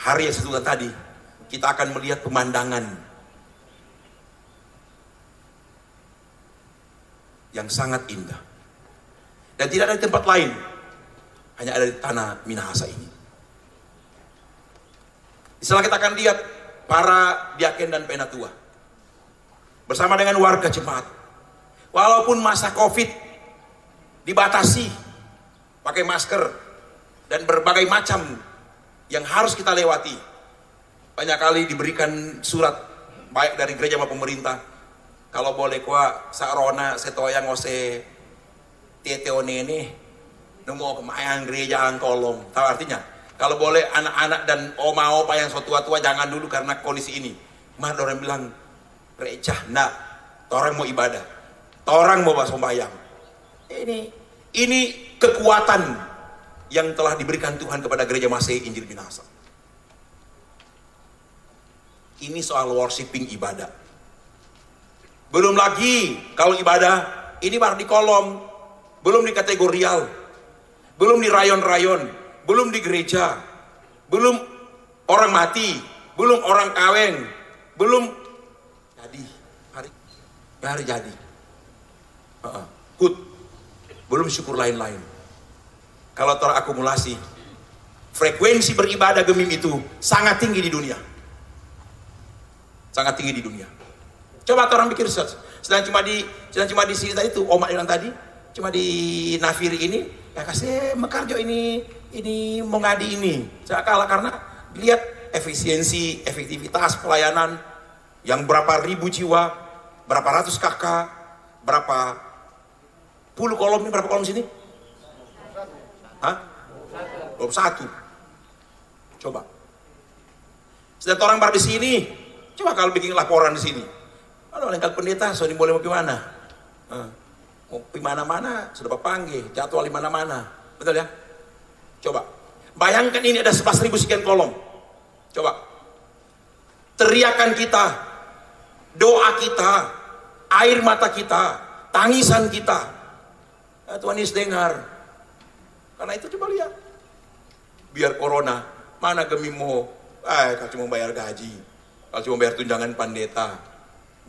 hari yang sesudah tadi, kita akan melihat pemandangan yang sangat indah. Dan tidak ada di tempat lain, hanya ada di tanah Minahasa ini. Setelah kita akan lihat para diaken dan penatua bersama dengan warga jemaat. Walaupun masa COVID dibatasi, pakai masker dan berbagai macam yang harus kita lewati. Banyak kali diberikan surat baik dari gereja maupun pemerintah, kalau boleh kuah sarona setoya ngose teteonene nemu kemayang gereja angkolong. Tahu artinya? Kalau boleh anak-anak dan oma-opa yang so tua-tua jangan dulu karena kondisi ini. Mah orang bilang gereja ndak, orang mau ibadah, orang mau sembahyang. Ini kekuatan yang telah diberikan Tuhan kepada Gereja Masehi Injil Minahasa. Ini soal worshiping ibadah. Belum lagi kalau ibadah ini baru di kolom, belum di kategorial, belum di rayon-rayon, belum di gereja, belum orang mati, belum orang kawin, belum jadi hari jadi. Good. Belum syukur lain-lain. Kalau terakumulasi, frekuensi beribadah Gemim itu sangat tinggi di dunia. Sangat tinggi di dunia. Coba orang pikir search. Sedang cuma di sini tadi tuh Omak bilang tadi, cuma di Nafiri ini, ya kasih Mekarjo ini mau ngadi ini. Saya kalah karena lihat efisiensi, efektivitas pelayanan yang berapa ribu jiwa, berapa ratus kakak, berapa puluh kolom ini, berapa kolom sini? Hah? 21. Coba. Sedang orang baru di sini, coba kalau bikin laporan di sini. Aduh, lengkap pendeta, so ini boleh mau gimana? Mau di mana-mana, sudah panggil, jadwal di mana-mana. Betul ya? Coba. Bayangkan ini ada 11.000 sekian kolom. Coba. Teriakan kita, doa kita, air mata kita, tangisan kita. Tuhan Yesus dengar. Karena itu coba lihat. Biar corona, mana Gemim mau, kalau cuma bayar gaji, kalau cuma bayar tunjangan pendeta,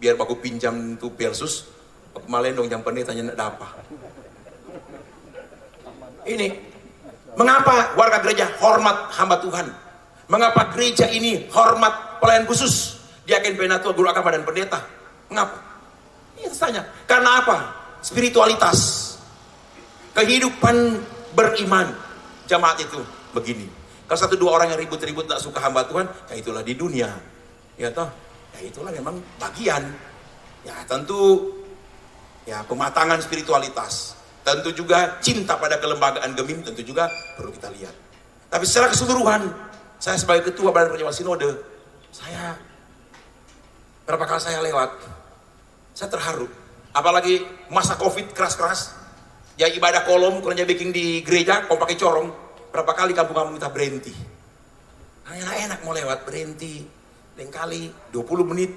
biar aku pinjam tuh persus, aku malen dong jam pendetanya nak dapat. Ini, mengapa warga gereja hormat hamba Tuhan? Mengapa gereja ini hormat pelayan khusus? Diaken penatua, guru agama dan pendeta. Mengapa? Ini tanya. Karena apa? Spiritualitas. Kehidupan beriman jamaat itu begini. Kalau satu dua orang yang ribut-ribut tak suka hamba Tuhan, ya itulah di dunia, ya toh, ya itulah memang bagian. Ya tentu, ya pematangan spiritualitas, tentu juga cinta pada kelembagaan Gemim, tentu juga perlu kita lihat. Tapi secara keseluruhan, saya sebagai ketua Badan Perjalanan Sinode, saya berapa kali saya lewat, saya terharu. Apalagi masa COVID keras-keras. Ya ibadah kolom, kurangnya baking di gereja, kau pakai corong. Berapa kali kampung-kampung minta berhenti. Enak-enak mau lewat, berhenti. Lain kali 20 menit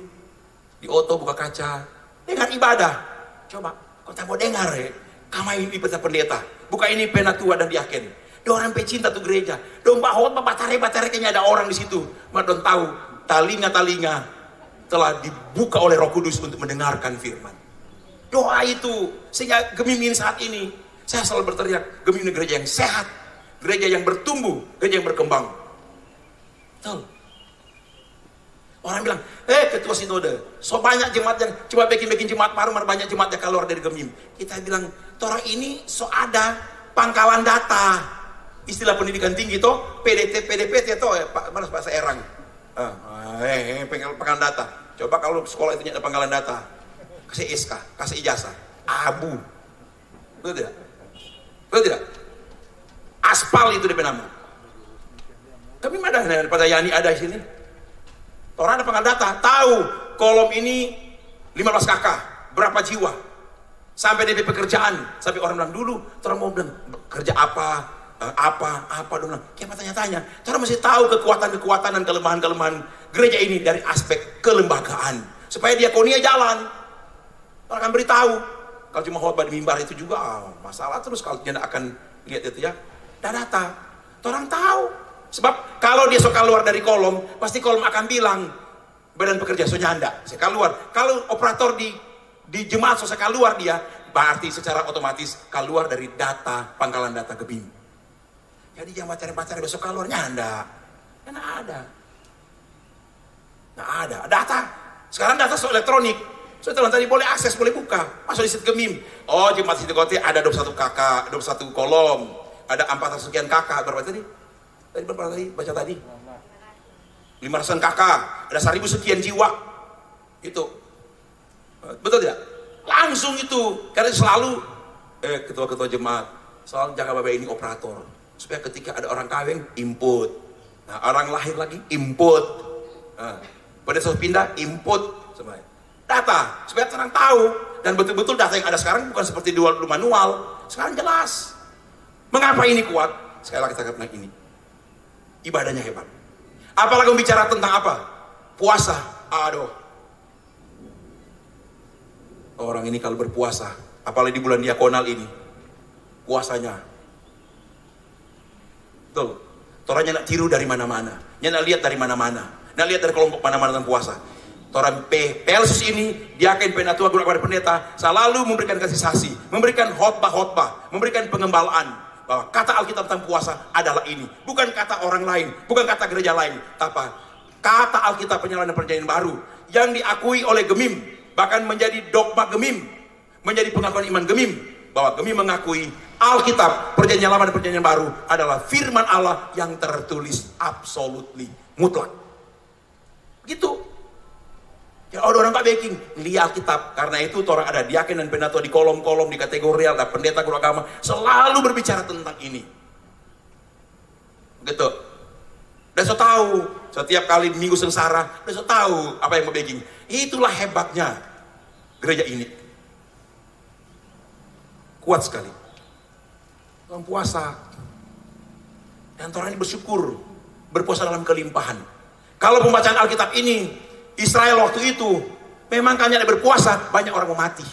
di oto buka kaca. Dengan ibadah. Coba, kau tak mau dengar ya. Kamai ini peta pendeta. Buka ini penatua dan diaken. Dia orang pecinta tuh gereja. Domba hot, batare-batare kayaknya ada orang di situ. Madon tahu, talinga-talinga telah dibuka oleh Roh Kudus untuk mendengarkan firman. Doa itu, sehingga Gemim ini saat ini, saya selalu berteriak, Gemim ini gereja yang sehat, gereja yang bertumbuh, gereja yang berkembang. Betul. Orang bilang, ketua sinode, so banyak jemaat yang, coba bikin jemaat baru, banyak jemaat yang keluar dari Gemim. Kita bilang, orang ini so ada pangkalan data, istilah pendidikan tinggi toh, PDP toh, mana bahasa Erang. Pangkalan data. Coba kalau sekolah itu ada pangkalan data. Kasih SK, kasih ijazah, abu, betul tidak? Betul tidak? Aspal itu DP nama. Tapi ada pada Yani ada di sini. Orang ada pangkal data, tahu kolom ini 15 kakak, berapa jiwa, sampai DP pekerjaan, sampai orang bilang dulu, orang mau bilang kerja apa dong, kayak tanya-tanya, orang mesti tahu kekuatan dan kelemahan gereja ini dari aspek kelembagaan, supaya diakonia jalan. Orang akan beritahu. Kalau cuma khotbah di mimbar itu juga masalah terus kalau dia akan lihat itu ya. Data. Orang tahu. Sebab kalau dia suka keluar dari kolom, pasti kolom akan bilang badan pekerja so nyanda. Saya keluar. Kalau operator di jemaat so saya keluar dia, berarti secara otomatis keluar dari data pangkalan data Gemim. Jadi jangan pacar-pacar besok keluar nyanda. Karena ada. Nggak ada. Data. Sekarang data so elektronik. So tadi boleh akses, boleh buka. Masuk di situ Gemim. Oh, jemaat situ kote ada 21 kakak, 21 kolom. Ada 400 sekian kakak. Berapa tadi? Berapa tadi? Baca tadi. 500 kakak. Ada 1.000 sekian jiwa. Itu. Betul tidak? Langsung itu. Karena selalu ketua-ketua jemaat selalu jaga bapak ini operator. Supaya ketika ada orang kawin, input. Nah, orang lahir lagi, input. Pada saat pindah, input. Semuanya. Data, supaya orang tahu. Dan betul-betul data yang ada sekarang bukan seperti dulu manual. Sekarang jelas. Mengapa ini kuat? Sekali lagi kita bilang ini. Ibadahnya hebat. Apalagi bicara tentang apa? Puasa. Aduh. Orang ini kalau berpuasa, apalagi di bulan diakonal ini, kuasanya. Tuh, toranya nak tiru dari mana-mana, nak lihat dari mana-mana, nak lihat dari kelompok mana-mana tentang puasa. Toran Pelsus ini diakin penatua guru kepada pendeta selalu memberikan kasih saksi, memberikan khotbah-khotbah, memberikan pengembalaan bahwa kata Alkitab tentang puasa adalah ini, bukan kata orang lain, bukan kata gereja lain, tapi kata Alkitab Penyelaman dan Perjanjian Baru yang diakui oleh Gemim, bahkan menjadi dogma Gemim, menjadi pengakuan iman Gemim, bahwa Gemim mengakui Alkitab Perjanjian Lama dan Perjanjian Baru adalah firman Allah yang tertulis absolutely, mutlak. Begitu. Ya, orang tak baking, lihat Alkitab. Karena itu orang ada diaken dan penatua di kolom-kolom, di kategorial, ada pendeta guru agama selalu berbicara tentang ini. Gitu. Dan so tahu setiap kali minggu sengsara, dan so tahu apa yang mau baking. Itulah hebatnya gereja ini. Kuat sekali. Dalam puasa. Dan orang ini bersyukur, berpuasa dalam kelimpahan. Kalau pembacaan Alkitab ini Israel waktu itu memang hanya berpuasa, banyak orang mau mati.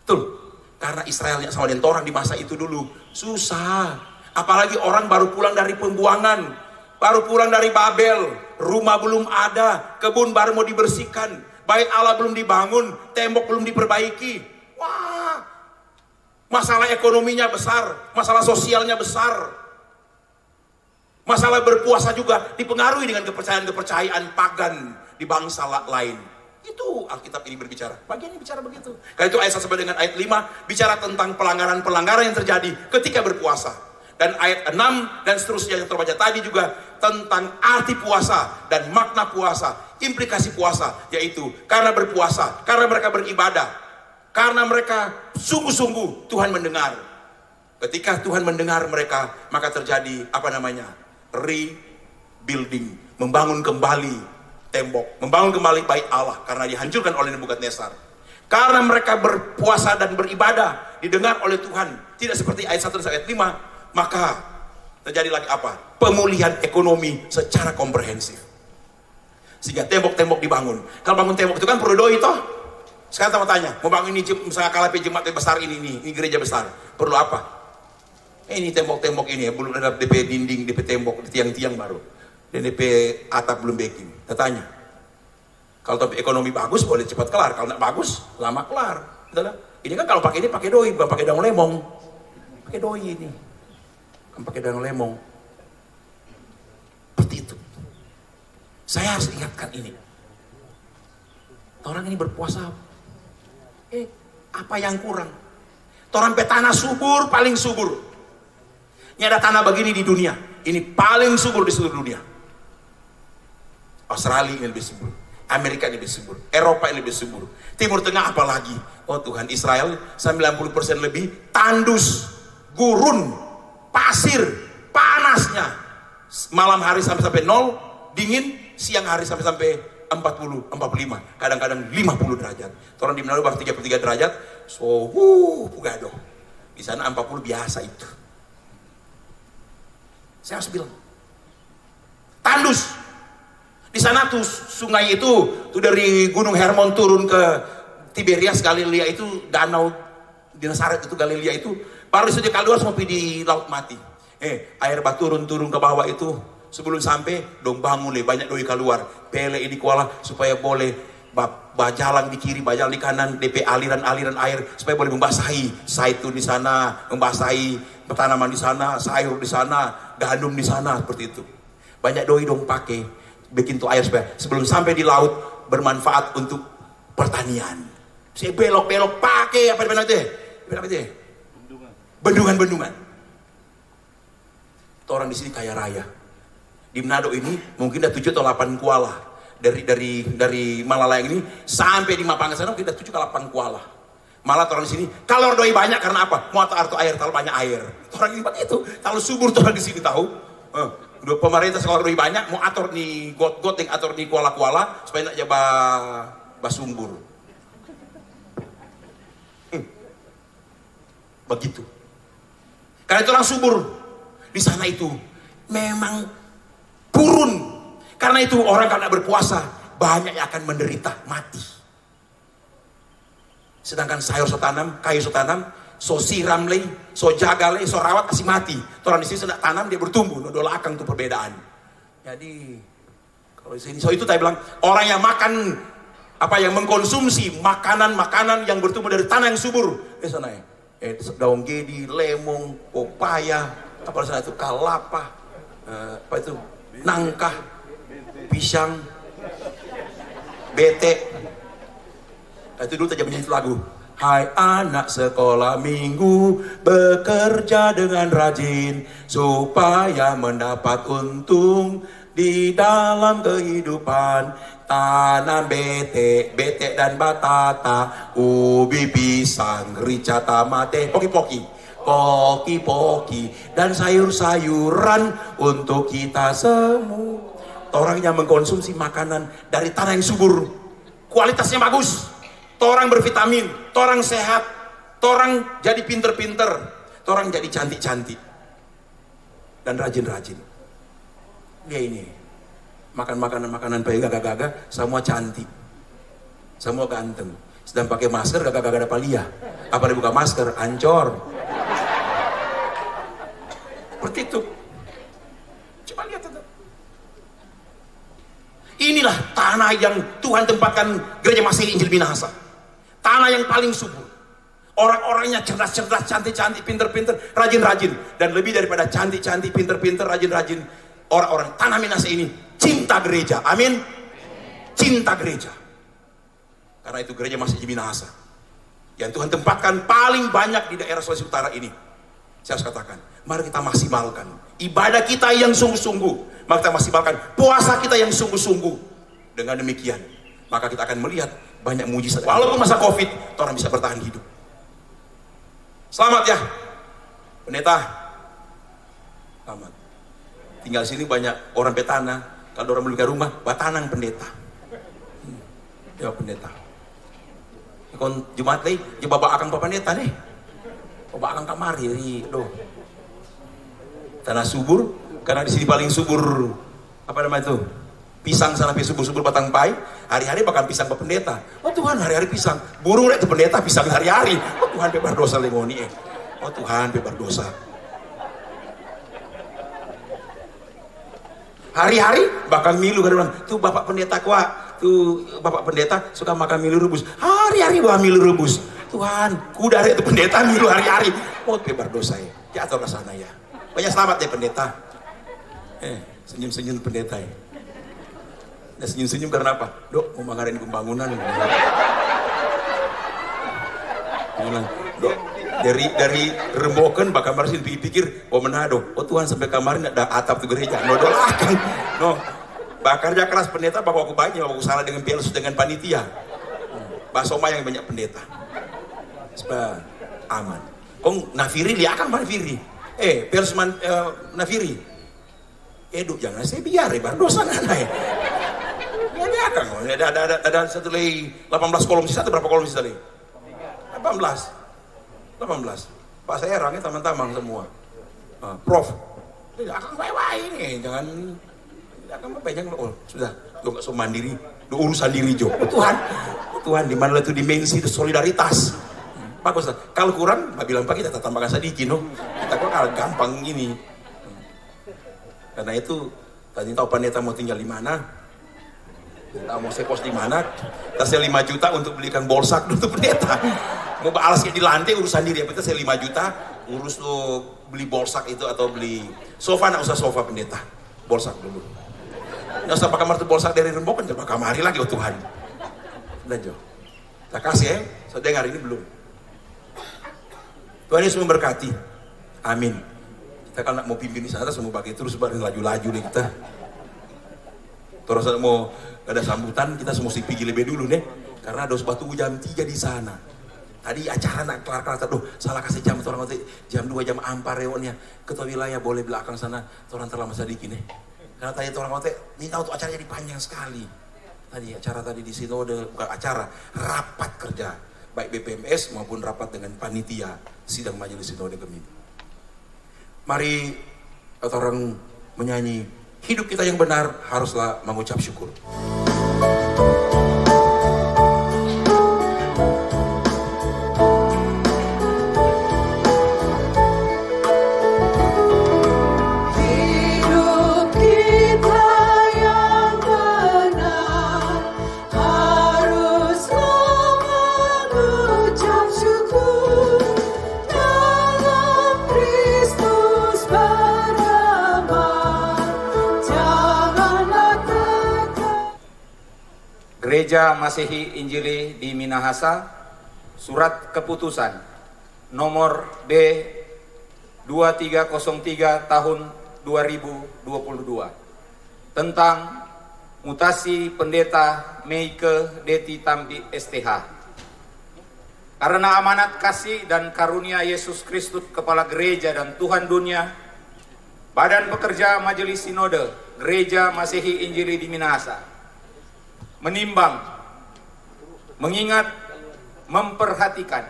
Betul. Karena Israel sama dengan orang di masa itu dulu susah. Apalagi orang baru pulang dari pembuangan, baru pulang dari Babel, rumah belum ada, kebun baru mau dibersihkan, bait Allah belum dibangun, tembok belum diperbaiki. Wah, masalah ekonominya besar, masalah sosialnya besar. Masalah berpuasa juga dipengaruhi dengan kepercayaan-kepercayaan pagan di bangsa lain. Itu Alkitab ini berbicara. Bagian ini bicara begitu. Karena itu ayat 1 sampai dengan ayat 5 bicara tentang pelanggaran-pelanggaran yang terjadi ketika berpuasa. Dan ayat 6 dan seterusnya yang terbaca tadi juga tentang arti puasa dan makna puasa, implikasi puasa, yaitu karena berpuasa, karena mereka beribadah, karena mereka sungguh-sungguh Tuhan mendengar. Ketika Tuhan mendengar mereka, maka terjadi apa namanya? Rebuilding, membangun kembali tembok, membangun kembali bait Allah karena dihancurkan oleh Nebukadnezar. Karena mereka berpuasa dan beribadah, didengar oleh Tuhan, tidak seperti ayat 1 dan ayat 5, maka terjadi lagi apa? Pemulihan ekonomi secara komprehensif. Sehingga tembok-tembok dibangun. Kalau bangun tembok itu kan perlu doi toh. Sekarang saya tanya, mau bangun ini misalnya KLP jemaat besar ini gereja besar, perlu apa? Ini tembok-tembok ini ya, belum ada DP dinding, DP tembok, tiang-tiang baru. Dan DP atap belum backing. Saya tanya, kalau topik ekonomi bagus boleh cepat kelar, kalau tidak bagus lama kelar. Ini kan kalau pakai ini pakai doi, bukan pakai daun lemong. Pakai doi ini, bukan pakai daun lemong. Seperti itu. Saya harus ingatkan ini. Orang ini berpuasa, apa yang kurang? Orang petana subur, paling subur. Ini ada tanah begini di dunia, ini paling subur di seluruh dunia. Australia ini lebih subur, Amerika ini lebih subur, Eropa ini lebih subur, Timur Tengah apalagi. Oh Tuhan, Israel 90% lebih tandus, gurun, pasir, panasnya. Malam hari sampai 0, dingin, siang hari sampai 40, 45, kadang-kadang 50 derajat. Orang di Manado baru 33 derajat, so pugado. Di sana 40 biasa itu. Saya harus bilang, tandus. Di sana tuh sungai itu tuh dari Gunung Hermon turun ke Tiberias Galilea itu, danau di Nazaret itu Galilea itu, baru saja keluar sampai di laut mati. Air batu turun ke bawah itu, sebelum sampai dong bangun banyak doi keluar, pele ini kuala supaya boleh bajalan di kiri, bajalan di kanan, DP aliran-aliran air supaya boleh membasahi zaitun di sana, membasahi tanaman di sana, sayur di sana, gandum di sana, seperti itu. Banyak doi dong pakai bikin tuh air supaya sebelum sampai di laut bermanfaat untuk pertanian. Saya belok-belok pakai apa itu? Bendungan-bendungan. Orang di sini kaya raya. Di Manado ini mungkin ada 7 atau 8 kuala. Dari Malalayang ini sampai di Mapangan sana mungkin ada 7 atau 8 kuala. Malah orang di sini kalau doi banyak karena apa? Mau atur air, terlalu banyak air. Orang ini itu terlalu subur orang di sini tahu. Udah pemerintah kalau doi banyak mau atur nih got yang atur nih kuala-kuala supaya nak jaba basumbur. Begitu. Karena itu orang subur di sana itu memang purun. Karena itu orang kalau tidak berpuasa banyak yang akan menderita mati. Sedangkan sayur setanam, kayu setanam so siram leh, so jaga leh, so rawat kasih mati. Orang di sini sedang tanam dia bertumbuh, nodol akang tuh perbedaan. Jadi kalau di sini, so itu saya bilang orang yang makan yang mengkonsumsi makanan yang bertumbuh dari tanah yang subur, sana daun gedi, lemong, pepaya, apa sana itu kelapa, nangka, pisang, bete. Itu dulu saja menyanyi lagu. Hai anak sekolah minggu, bekerja dengan rajin supaya mendapat untung di dalam kehidupan. Tanam bete dan batata, ubi, pisang, rica, tamate, poki-poki, dan sayur-sayuran untuk kita semua. Orang yang mengkonsumsi makanan dari tanah yang subur, kualitasnya bagus, orang bervitamin, orang sehat, orang jadi pinter-pinter, orang jadi cantik-cantik, dan rajin-rajin. Dia ini makan makanan gagah-gagah, semua cantik, semua ganteng. Sedang pakai masker gagah-gagah ada palia. Apa dia buka masker, ancor. Seperti itu. Coba lihat itu. Inilah tanah yang Tuhan tempatkan gereja Masehi Injil Minahasa. Tanah yang paling subur. Orang-orangnya cerdas-cerdas, cantik-cantik, pinter-pinter, rajin-rajin. Dan lebih daripada cantik-cantik, pinter-pinter, rajin-rajin, orang-orang tanah Minahasa ini cinta gereja. Amin. Cinta gereja. Karena itu gereja Masehi Minahasa yang Tuhan tempatkan paling banyak di daerah Sulawesi Utara ini. Saya harus katakan, mari kita maksimalkan ibadah kita yang sungguh-sungguh. Mari kita maksimalkan puasa kita yang sungguh-sungguh. Dengan demikian, maka kita akan melihat banyak mujizat. Walaupun masa Covid, orang bisa bertahan hidup. Selamat ya, pendeta. Selamat. Tinggal sini banyak orang petana. Kalau orang beli rumah, batanang pendeta. Ya pendeta. Kon Jumat lagi, dia bawa akang pak pendeta nih. Bawa akang kamari nih, doh. Tanah subur, karena di sini paling subur. Apa namanya itu? Pisang sana subur-subur batang pai. Hari-hari bakal pisang pak pendeta. Oh Tuhan, hari-hari pisang. Burung itu pendeta pisang hari-hari. Oh Tuhan bebas dosa lengoni. Oh Tuhan bebas dosa. Hari-hari bakal milu kan orang. Tuh bapak pendeta kuat. Tuh bapak pendeta suka makan milu rebus. Hari-hari bawa milu rebus. Tuhan, kuda itu pendeta milu hari-hari. Oh bebas dosa ya. Jatuh ke sana ya. Banyak selamat ya pendeta. Senyum-senyum pendeta ya. Nah, senyum-senyum karena apa? Dok, mau mengadain pembangunan. Dok, dari rembokan bakal marsin pikir oh Manado. Oh Tuhan sampai kemarin ada atap tuh gereja. No dolakan. No. Bakarnya keras pendeta bawa aku banyak, bawa aku salah dengan pialus dengan panitia. Bakso yang banyak pendeta. Supaya aman. Kong nafiri dia akan nafiri. Pialus nafiri. Duk jangan saya biar bar dosa nana ya. Ya kan. Ada satu lagi 18 kolom sisa atau berapa kolom sisa lagi? 18. Pak saya orangnya taman-taman semua. Prof, akan baik-baik ini, jangan sudah, lu nggak so mandiri, lu urusan diri Jo. Tuhan di mana itu dimensi itu solidaritas. Bagus lah. Kalau kurang, nggak bilang Pak kita tambahkan sedikit, no. Kita kok gampang ini. Karena itu tadi tahu pendeta mau tinggal di mana, kita mau sekos di mana, kita 5 juta untuk belikan bolsak untuk pendeta. Mau alasnya di lantai urusan diri, yang penting saya 5 juta urus lo beli bolsak itu atau beli sofa, nggak usah sofa pendeta, bolsak dulu. Nggak usah pakai kamar tuh bolsak dari rembokan, coba kamari lagi oh Tuhan. Udah Jo, kita kasih ya, saya dengar ini belum. Tuhan Yesus memberkati, amin. Kita kan mau pimpin di sana, semua bagi terus bareng laju-laju nih kita. Terus mau ada sambutan, kita semua mesti pergi lebih dulu nih, karena ada batu jam 3 di sana. Tadi acara nak kelar-kelar, salah kasih jam, orang jam 2 jam ampar rewonnya. Ketua wilayah boleh belakang sana, orang terlama sedikit nih. Karena tadi orang minta untuk acaranya dipanjang sekali. Tadi acara tadi di sinode, bukan acara, rapat kerja. Baik BPMS maupun rapat dengan panitia sidang majelis sinode Gemim. Mari orang menyanyi, hidup kita yang benar haruslah mengucap syukur. Gereja Masehi Injili di Minahasa, Surat Keputusan nomor B 2303 tahun 2022 tentang mutasi pendeta Meike Deti Tampi STH. Karena amanat kasih dan karunia Yesus Kristus Kepala Gereja dan Tuhan dunia, Badan Pekerja Majelis Sinode Gereja Masehi Injili di Minahasa menimbang, mengingat, memperhatikan,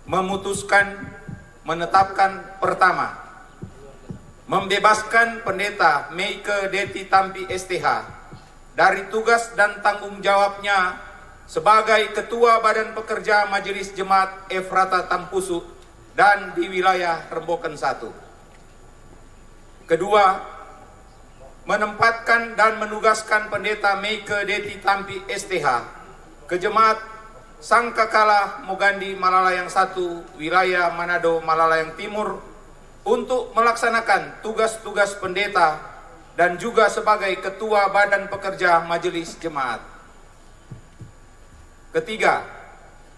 memutuskan, menetapkan pertama, membebaskan pendeta Meike Deti Tampi STH dari tugas dan tanggung jawabnya sebagai Ketua Badan Pekerja Majelis Jemaat Efrata Tampusu dan di wilayah Remboken 1. Kedua, menempatkan dan menugaskan pendeta Meike Deti Tampi STH ke Jemaat Sangkakala Mogandi Malalayang 1, wilayah Manado Malalayang Timur untuk melaksanakan tugas-tugas pendeta dan juga sebagai Ketua Badan Pekerja Majelis Jemaat. Ketiga,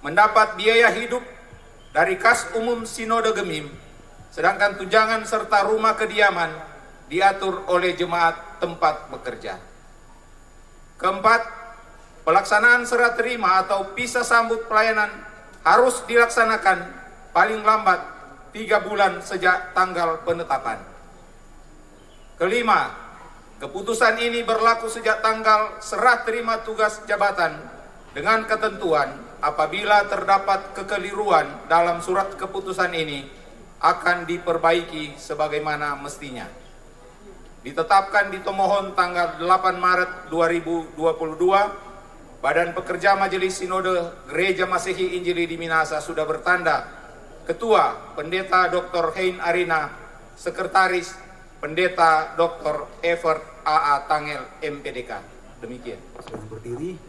mendapat biaya hidup dari kas umum Sinode Gemim, sedangkan tunjangan serta rumah kediaman diatur oleh jemaat tempat bekerja. Keempat, pelaksanaan serah terima atau pisah sambut pelayanan harus dilaksanakan paling lambat 3 bulan sejak tanggal penetapan. Kelima, keputusan ini berlaku sejak tanggal serah terima tugas jabatan dengan ketentuan apabila terdapat kekeliruan dalam surat keputusan ini akan diperbaiki sebagaimana mestinya. Ditetapkan di Tomohon tanggal 8 Maret 2022, Badan Pekerja Majelis Sinode Gereja Masehi Injili di Minahasa sudah bertanda Ketua Pendeta Dr. Hein Arina, Sekretaris Pendeta Dr. Evert AA Tangel MPDK. Demikian. Silakan berdiri.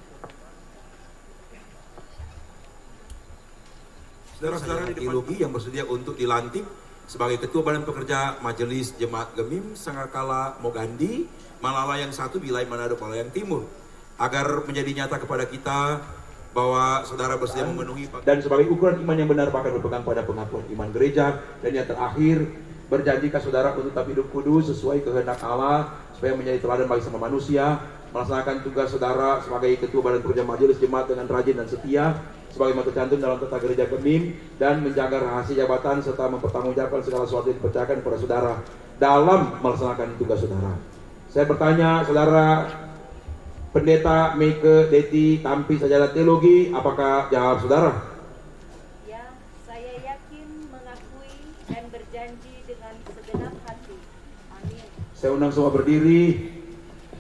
Saudara-saudara di teologi yang bersedia untuk dilantik sebagai Ketua Badan Pekerja Majelis Jemaat Gemim Sangkakala Mogandi Malalayang 1, wilayah Manado Malalayang Timur, agar menjadi nyata kepada kita bahwa saudara bersedia memenuhi dan sebagai ukuran iman yang benar bahkan berpegang pada pengakuan iman gereja, dan yang terakhir berjanjikan saudara untuk tetap hidup kudus sesuai kehendak Allah supaya menjadi teladan bagi sama manusia, melaksanakan tugas saudara sebagai Ketua Badan Pekerja Majelis Jemaat dengan rajin dan setia sebagaimana tercantum dalam tata gereja Gemim, dan menjaga rahasia jabatan serta mempertanggungjawabkan segala sesuatu yang dipercayakan kepada saudara dalam melaksanakan tugas saudara. Saya bertanya, saudara Pendeta Meike Deti Tampi Sarjana Teologi, apakah jawab saudara? Ya, saya yakin, mengakui, dan berjanji dengan segenap hati. Amin. Saya undang semua berdiri.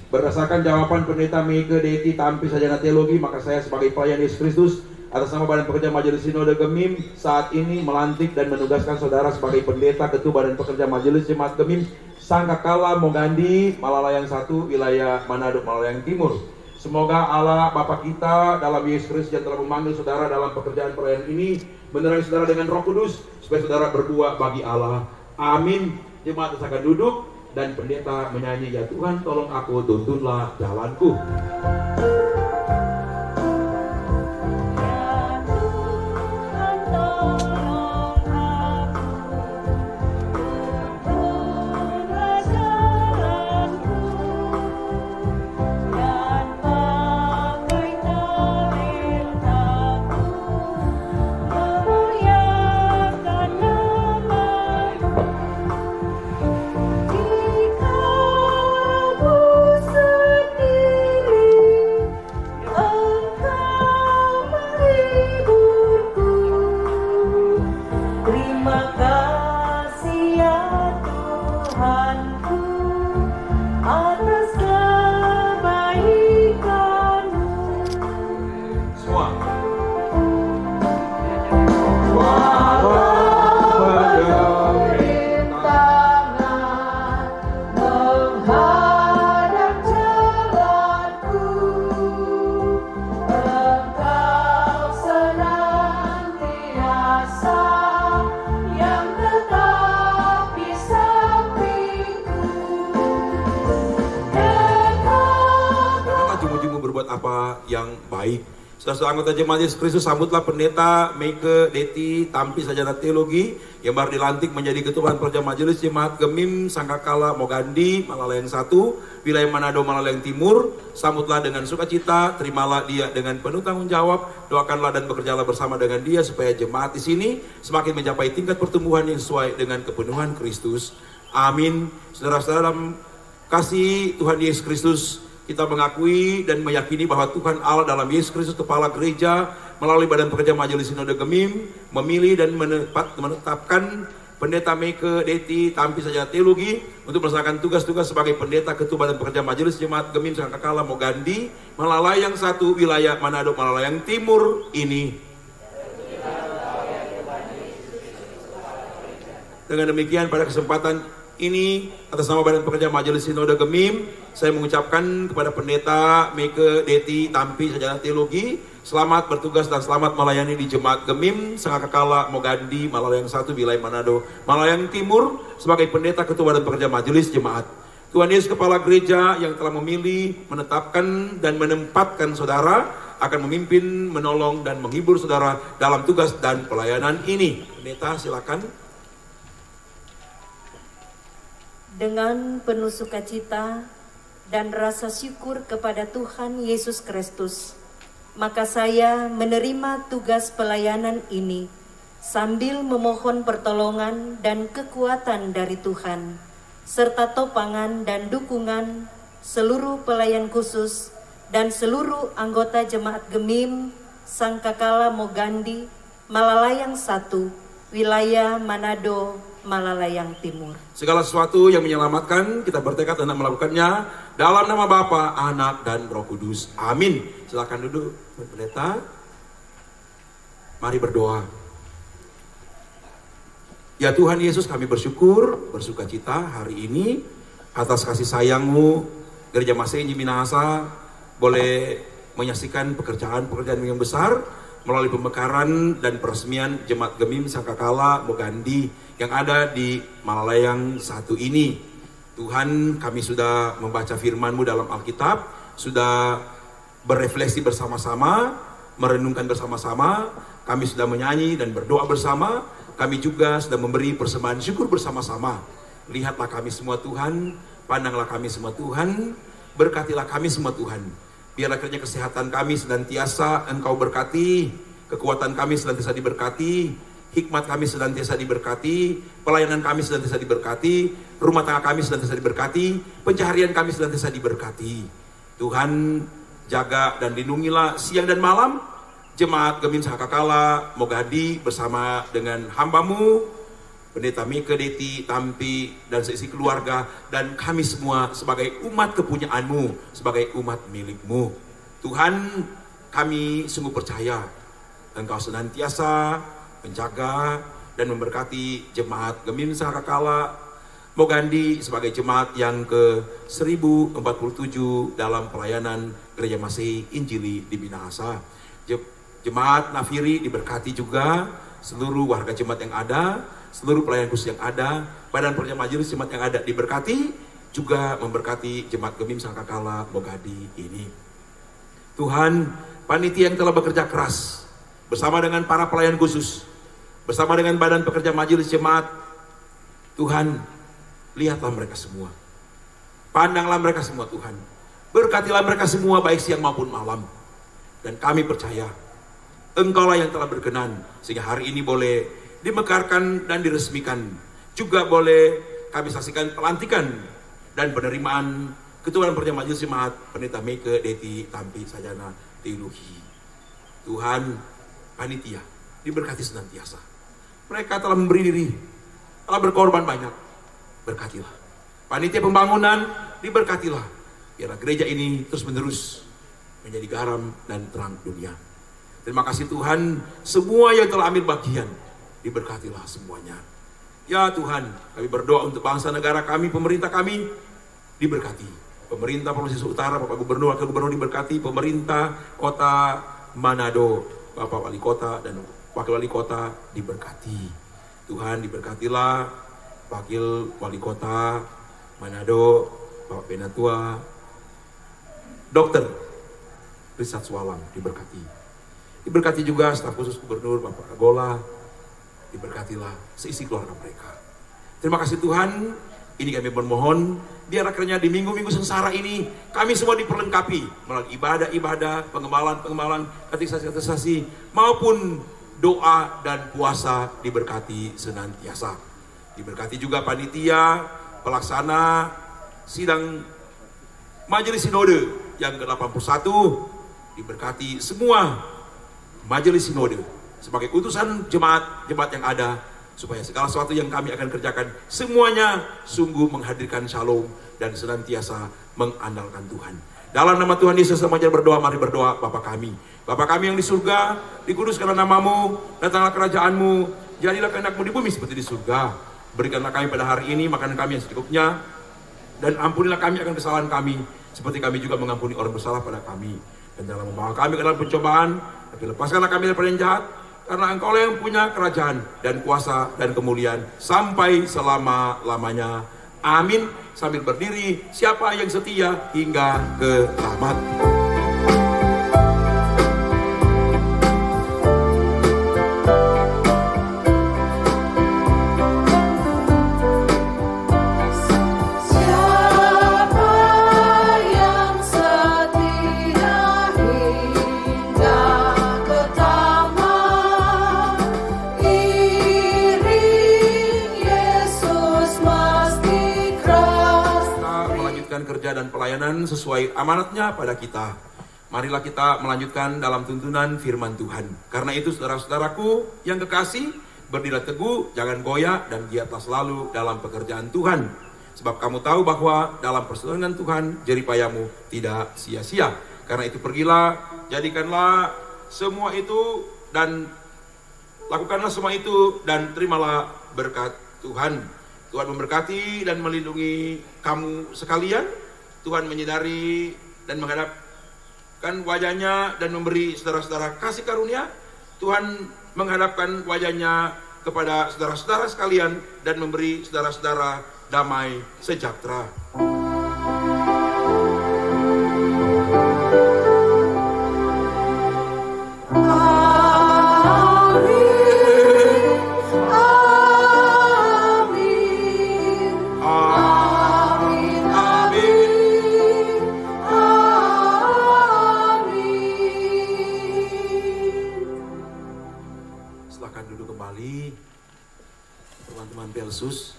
Berdasarkan jawaban Pendeta Meike Deti Tampi Sarjana Teologi, maka saya sebagai pelayan Yesus Kristus atas nama Badan Pekerja Majelis Sinode Gemim saat ini melantik dan menugaskan saudara sebagai Pendeta Ketua Badan Pekerja Majelis Jemaat Gemim Sangkakala Mogandi Malalayang 1, wilayah Manado Malalayang Timur. Semoga Allah Bapa kita dalam Yesus Kristus yang telah memanggil saudara dalam pekerjaan pelayanan ini menerangi saudara dengan Roh Kudus supaya saudara berbuat bagi Allah. Amin. Jemaat silakan duduk dan pendeta menyanyi, ya Tuhan tolong aku, tuntunlah jalanku. Sendiri Allah yang baik. Saudara anggota jemaat Yesus Kristus, sambutlah pendeta Meike Deti Tampi Sarjana Teologi yang baru dilantik menjadi ketua Perja Majelis Jemaat Gemim Sangkakala Mogandi Malalayang 1 wilayah Manado Malalayang Timur. Sambutlah dengan sukacita, terimalah dia dengan penuh tanggung jawab, doakanlah dan bekerjalah bersama dengan dia supaya jemaat di sini semakin mencapai tingkat pertumbuhan yang sesuai dengan kepenuhan Kristus. Amin. Saudara-saudara dalam kasih Tuhan Yesus Kristus, kita mengakui dan meyakini bahwa Tuhan Allah dalam Yesus Kristus Kepala Gereja melalui Badan Pekerja Majelis Sinode Gemim memilih dan menetapkan Pendeta Meike Deti Tampi Sarjana Teologi untuk melaksanakan tugas-tugas sebagai Pendeta Ketua Badan Pekerja Majelis Jemaat Gemim Sangkakala Mogandi Malalayang 1 wilayah Manado Malalayang Timur ini. Dengan demikian pada kesempatan ini atas nama Badan Pekerja Majelis Sinode Gemim, saya mengucapkan kepada Pendeta Meike Deti Tampi Sarjana Teologi, selamat bertugas dan selamat melayani di Jemaat Gemim Sangkakala Mogandi Malalayang 1 wilayah Manado Malalayang Timur sebagai Pendeta Ketua Badan Pekerja Majelis Jemaat. Tuhan Yesus Kepala Gereja yang telah memilih, menetapkan dan menempatkan saudara akan memimpin, menolong dan menghibur saudara dalam tugas dan pelayanan ini. Pendeta silakan. Dengan penuh sukacita dan rasa syukur kepada Tuhan Yesus Kristus, maka saya menerima tugas pelayanan ini sambil memohon pertolongan dan kekuatan dari Tuhan, serta topangan dan dukungan seluruh pelayan khusus dan seluruh anggota Jemaat Gemim Sangkakala Mogandi Malalayang 1 wilayah Manado Malalayang Timur. Segala sesuatu yang menyelamatkan, kita bertekad untuk melakukannya dalam nama Bapa, Anak, dan Roh Kudus. Amin. Silakan duduk, Pendeta. Mari berdoa. Ya Tuhan Yesus, kami bersyukur, bersukacita hari ini atas kasih sayang-Mu. Gereja Masehi Minahasa boleh menyaksikan pekerjaan-pekerjaan yang besar melalui pemekaran dan peresmian Jemaat Gemim Sangkakala Mogandi yang ada di Malalayang 1 ini. Tuhan, kami sudah membaca firman-Mu dalam Alkitab, sudah berefleksi bersama-sama, merenungkan bersama-sama, kami sudah menyanyi dan berdoa bersama, kami juga sudah memberi persembahan syukur bersama-sama. Lihatlah kami semua Tuhan, pandanglah kami semua Tuhan, berkatilah kami semua Tuhan. Biarlah kerja kesehatan kami senantiasa Engkau berkati, kekuatan kami senantiasa diberkati, hikmat kami senantiasa diberkati, pelayanan kami senantiasa diberkati, rumah tangga kami senantiasa diberkati, pencaharian kami senantiasa diberkati. Tuhan, jaga dan lindungilah siang dan malam Jemaat Gemim Sangkakala Mogandi bersama dengan hamba-Mu Pendeta Meike Deti Tampi dan seisi keluarga dan kami semua sebagai umat kepunyaan-Mu, sebagai umat milik-Mu. Tuhan, kami sungguh percaya Engkau senantiasa menjaga dan memberkati Jemaat Gemim Sangkakala Mogandi sebagai jemaat yang ke-1047 dalam pelayanan Gereja Masehi Injili di Minahasa. Jemaat Nafiri diberkati juga, seluruh warga jemaat yang ada, seluruh pelayan khusus yang ada, Badan Pekerja Majelis Jemaat yang ada diberkati, juga memberkati Jemaat Gemim Sangkakala Mogandi ini. Tuhan, panitia yang telah bekerja keras bersama dengan para pelayan khusus, bersama dengan Badan Pekerja Majelis Jemaat, Tuhan, lihatlah mereka semua, pandanglah mereka semua Tuhan, berkatilah mereka semua baik siang maupun malam, dan kami percaya Engkaulah yang telah berkenan sehingga hari ini boleh dimekarkan dan diresmikan. Juga boleh kami saksikan pelantikan dan penerimaan Ketua Badan Pekerja Majelis Jemaat Pendeta Meike Deti Tampi Sarjana Teologi. Tuhan, panitia diberkati senantiasa. Mereka telah memberi diri, telah berkorban banyak. Berkatilah. Panitia pembangunan diberkatilah. Biarlah gereja ini terus menerus menjadi garam dan terang dunia. Terima kasih Tuhan, semua yang telah ambil bagian diberkatilah semuanya. Ya Tuhan, kami berdoa untuk bangsa negara kami, pemerintah kami diberkati. Pemerintah Provinsi Utara, Bapak Gubernur, Wakil Gubernur diberkati. Pemerintah Kota Manado, Bapak Wali Kota dan Wakil Wali Kota diberkati. Tuhan, diberkatilah Wakil Wali Kota Manado, Bapak Penatua, Dokter Risat Swalang diberkati. Diberkati juga staf khusus Gubernur Bapak Agola, diberkatilah seisi keluarga mereka. Terima kasih Tuhan, ini kami bermohon, biar akhirnya di minggu-minggu sengsara ini, kami semua diperlengkapi melalui ibadah-ibadah, pengembalaan, katekisasi, maupun doa dan puasa diberkati senantiasa. Diberkati juga panitia, pelaksana, sidang Majelis Sinode yang ke-81, diberkati semua Majelis Sinode sebagai utusan jemaat yang ada, supaya segala sesuatu yang kami akan kerjakan semuanya sungguh menghadirkan shalom dan senantiasa mengandalkan Tuhan. Dalam nama Tuhan Yesus semuanya berdoa, mari berdoa. Bapa kami yang di surga, dikuduskanlah namamu, datanglah kerajaanmu, jadilah kehendakmu di bumi seperti di surga. Berikanlah kami pada hari ini makanan kami yang secukupnya, dan ampunilah kami akan kesalahan kami, seperti kami juga mengampuni orang bersalah pada kami. Dan janganlah membawa kami ke dalam pencobaan, tapi lepaskanlah kami daripada yang jahat, karena Engkau yang punya kerajaan dan kuasa dan kemuliaan sampai selama-lamanya. Amin. Sambil berdiri, siapa yang setia hingga ke tamat. Dan pelayanan sesuai amanatnya pada kita. Marilah kita melanjutkan dalam tuntunan firman Tuhan. Karena itu saudara-saudaraku yang kekasih, berdirilah teguh, jangan goyah, dan giatlah selalu dalam pekerjaan Tuhan. Sebab kamu tahu bahwa dalam persetujuan Tuhan jeripayamu tidak sia-sia. Karena itu pergilah, jadikanlah semua itu dan lakukanlah semua itu dan terimalah berkat Tuhan. Tuhan memberkati dan melindungi kamu sekalian. Tuhan menyadari dan menghadapkan wajahnya dan memberi saudara-saudara kasih karunia. Tuhan menghadapkan wajahnya kepada saudara-saudara sekalian dan memberi saudara-saudara damai sejahtera. Pelsus,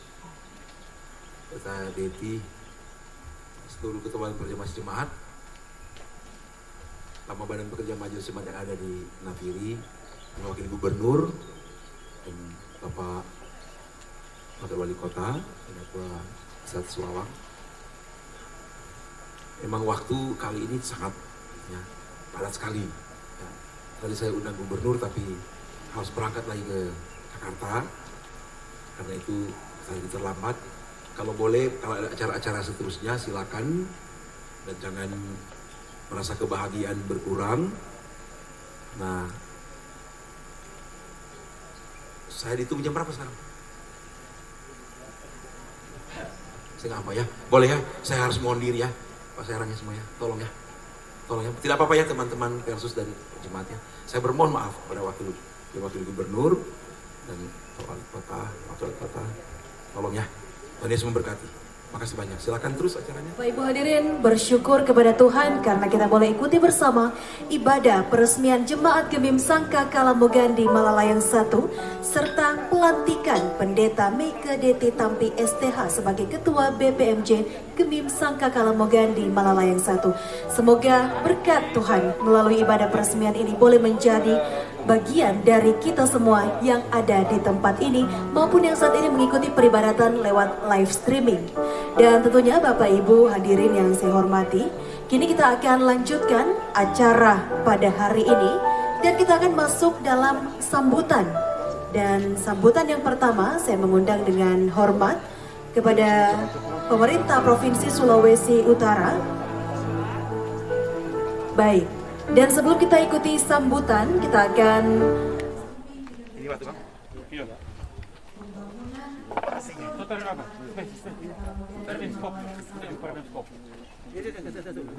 Kata Deti, seluruh ketua perjamaah jemaat, Lama Badan Pekerja Majelis Jemaat yang ada di Nafiri, mewakili Gubernur dan Bapak Wakil Wali Kota dan Ketua Risat Swalang. Memang waktu kali ini sangat padat sekali. Ya, tadi saya undang Gubernur tapi harus berangkat lagi ke Jakarta. Karena itu saya terlambat. Kalau boleh, kalau ada acara-acara seterusnya silakan, dan jangan merasa kebahagiaan berkurang. Nah, saya ditunggu jam berapa sekarang? Saya nggak apa ya, boleh ya, saya harus mohon diri ya, Pak Serangnya semua ya, tolong ya. Tidak apa-apa ya teman-teman Pelsus dari jemaatnya. Saya bermohon maaf pada wakil Gubernur dan Wali Kota, tolong ya. Tuhan Yesus memberkati. Makasih banyak. Silakan terus acaranya. Bapak Ibu hadirin, bersyukur kepada Tuhan karena kita boleh ikuti bersama ibadah peresmian Jemaat Gemim Sangka Kalamogandi Malalayang 1 serta pelantikan Pendeta Meike Deti Tampi STH sebagai Ketua BPMJ Gemim Sangka Kalamogandi Malalayang 1. Semoga berkat Tuhan melalui ibadah peresmian ini boleh menjadi bagian dari kita semua yang ada di tempat ini maupun yang saat ini mengikuti peribadatan lewat live streaming. Dan tentunya Bapak Ibu hadirin yang saya hormati, kini kita akan lanjutkan acara pada hari ini dan kita akan masuk dalam sambutan. Dan sambutan yang pertama saya mengundang dengan hormat kepada pemerintah Provinsi Sulawesi Utara. Baik. Dan sebelum kita ikuti sambutan, kita akan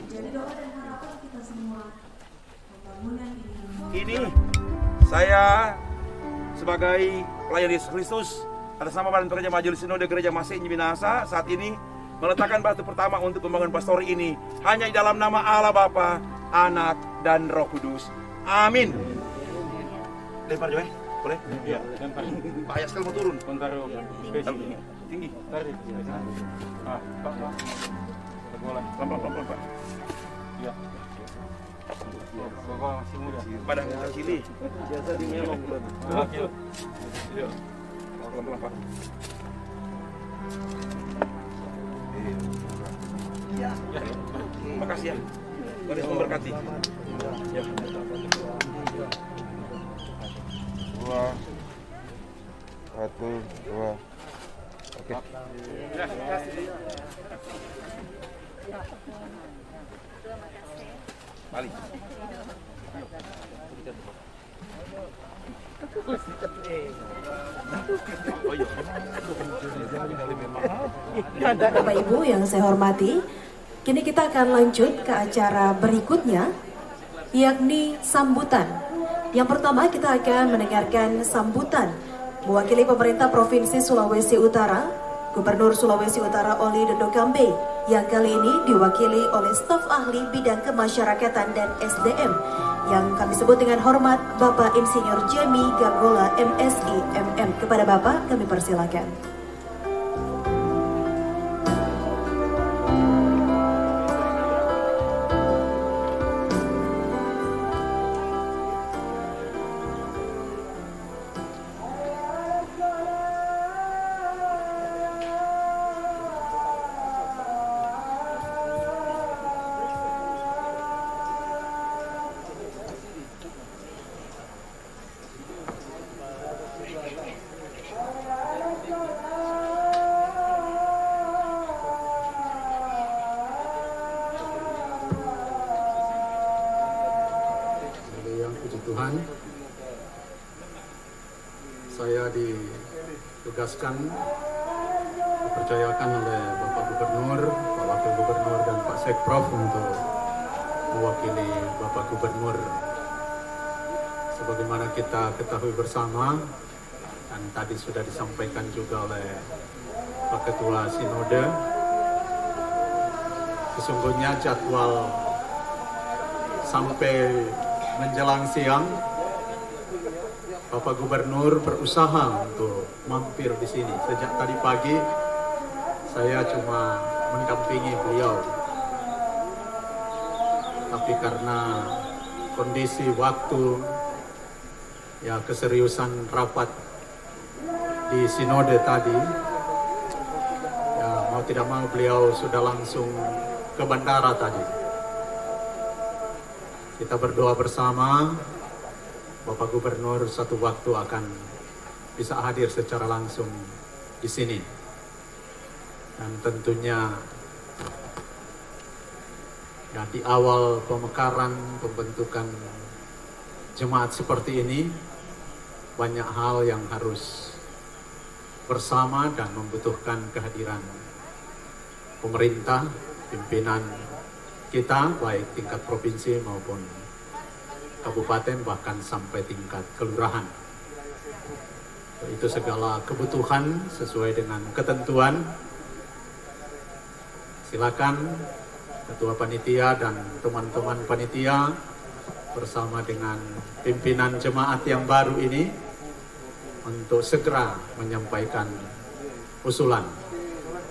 jadi doa dan harapan kita semua Ini saya sebagai pelayan Yesus Kristus atas nama Badan Pekerja Majelis Sinode Gereja Masih Minahasa saat ini meletakkan batu pertama untuk pembangunan pastori ini hanya di dalam nama Allah Bapa, Anak, dan Roh Kudus. Amin. Lempar Joy, boleh? Iya, lempar. Bahaya sekali mau turun. Tinggi. Tarik. Pelan-pelan, Pak. Iya. Bapak masih muda. Badan kecil ini. Biasa di melong. Oke. Iya. Pelan-pelan, Pak. Ya. Makasih ya. Tuhan memberkati. Ya. 2 1 2. Oke. Balik. Bapak Ibu yang saya hormati, kini kita akan lanjut ke acara berikutnya, yakni sambutan. Yang pertama kita akan mendengarkan sambutan mewakili pemerintah Provinsi Sulawesi Utara, Gubernur Sulawesi Utara Oli Dodo Kambe, yang kali ini diwakili oleh staf ahli bidang kemasyarakatan dan SDM, yang kami sebut dengan hormat Bapak Insinyur Jamie Gagola MSI MM. Kepada Bapak kami persilakan. Tuhan, saya ditugaskan, dipercayakan oleh Bapak Gubernur, Pak Wakil Gubernur, dan Pak Sekprov untuk mewakili Bapak Gubernur. Sebagaimana kita ketahui bersama, dan tadi sudah disampaikan juga oleh Pak Ketua Sinode, sesungguhnya jadwal sampai menjelang siang, Bapak Gubernur berusaha untuk mampir di sini. Sejak tadi pagi, saya cuma mendampingi beliau. Tapi karena kondisi waktu, ya keseriusan rapat di sinode tadi, ya mau tidak mau beliau sudah langsung ke bandara tadi. Kita berdoa bersama, Bapak Gubernur satu waktu akan bisa hadir secara langsung di sini. Dan tentunya ya di awal pemekaran, pembentukan jemaat seperti ini, banyak hal yang harus bersama dan membutuhkan kehadiran pemerintah, pimpinan kita, baik tingkat provinsi maupun kabupaten, bahkan sampai tingkat kelurahan. Itu segala kebutuhan sesuai dengan ketentuan. Silakan Ketua Panitia dan teman-teman panitia bersama dengan pimpinan jemaat yang baru ini untuk segera menyampaikan usulan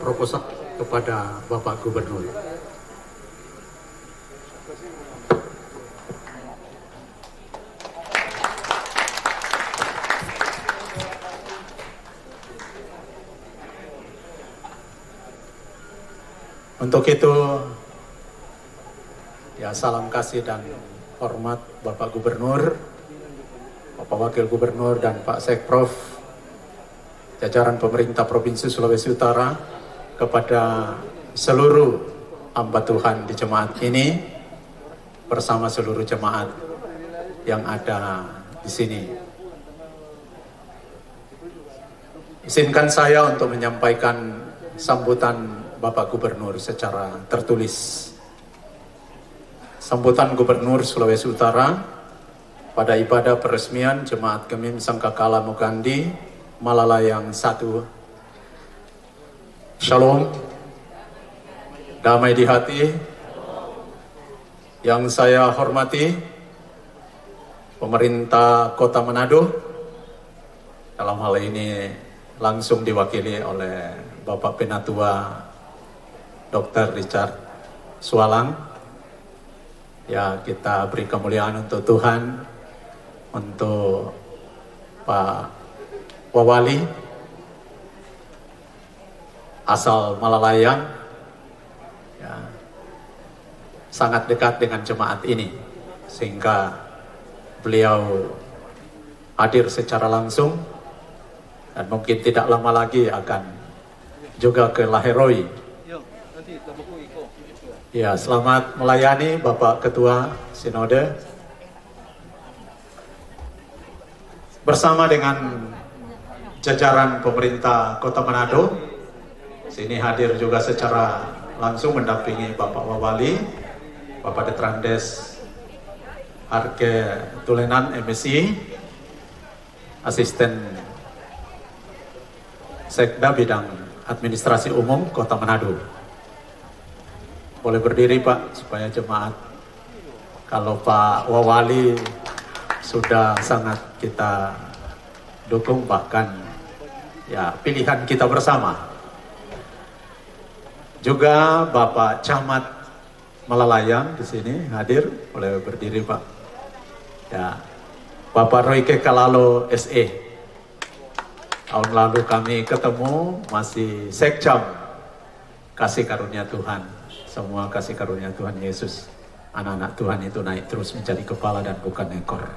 proposal kepada Bapak Gubernur. Untuk itu, ya salam kasih dan hormat Bapak Gubernur, Bapak Wakil Gubernur, dan Pak Sekprov, jajaran pemerintah Provinsi Sulawesi Utara, kepada seluruh hamba Tuhan di jemaat ini, bersama seluruh jemaat yang ada di sini. Izinkan saya untuk menyampaikan sambutan Bapak Gubernur secara tertulis. Sambutan Gubernur Sulawesi Utara pada ibadah peresmian Jemaat Gemim Sangkakala Mugandi Malalayang 1. Shalom, damai di hati. Yang saya hormati pemerintah Kota Manado, dalam hal ini langsung diwakili oleh Bapak Penatua Dr. Richard Sualang. Ya, kita beri kemuliaan untuk Tuhan, untuk Pak Wawali asal Malalayang, ya, sangat dekat dengan jemaat ini sehingga beliau hadir secara langsung dan mungkin tidak lama lagi akan juga ke Laheroi. Ya, selamat melayani Bapak Ketua Sinode bersama dengan jajaran pemerintah Kota Manado. Sini hadir juga secara langsung mendampingi Bapak Wawali, Bapak Detrandes Arke Tulenan MSI, Asisten Sekda Bidang Administrasi Umum Kota Manado. Boleh berdiri Pak, supaya jemaat, kalau Pak Wawali sudah sangat kita dukung, bahkan ya pilihan kita bersama. Juga Bapak Camat Malalayang di sini hadir, boleh berdiri Pak. Ya, Bapak Royke Kalalo SE. Tahun lalu kami ketemu masih sekcam. Kasih karunia Tuhan, semua kasih karunia Tuhan Yesus. Anak-anak Tuhan itu naik terus menjadi kepala dan bukan ekor.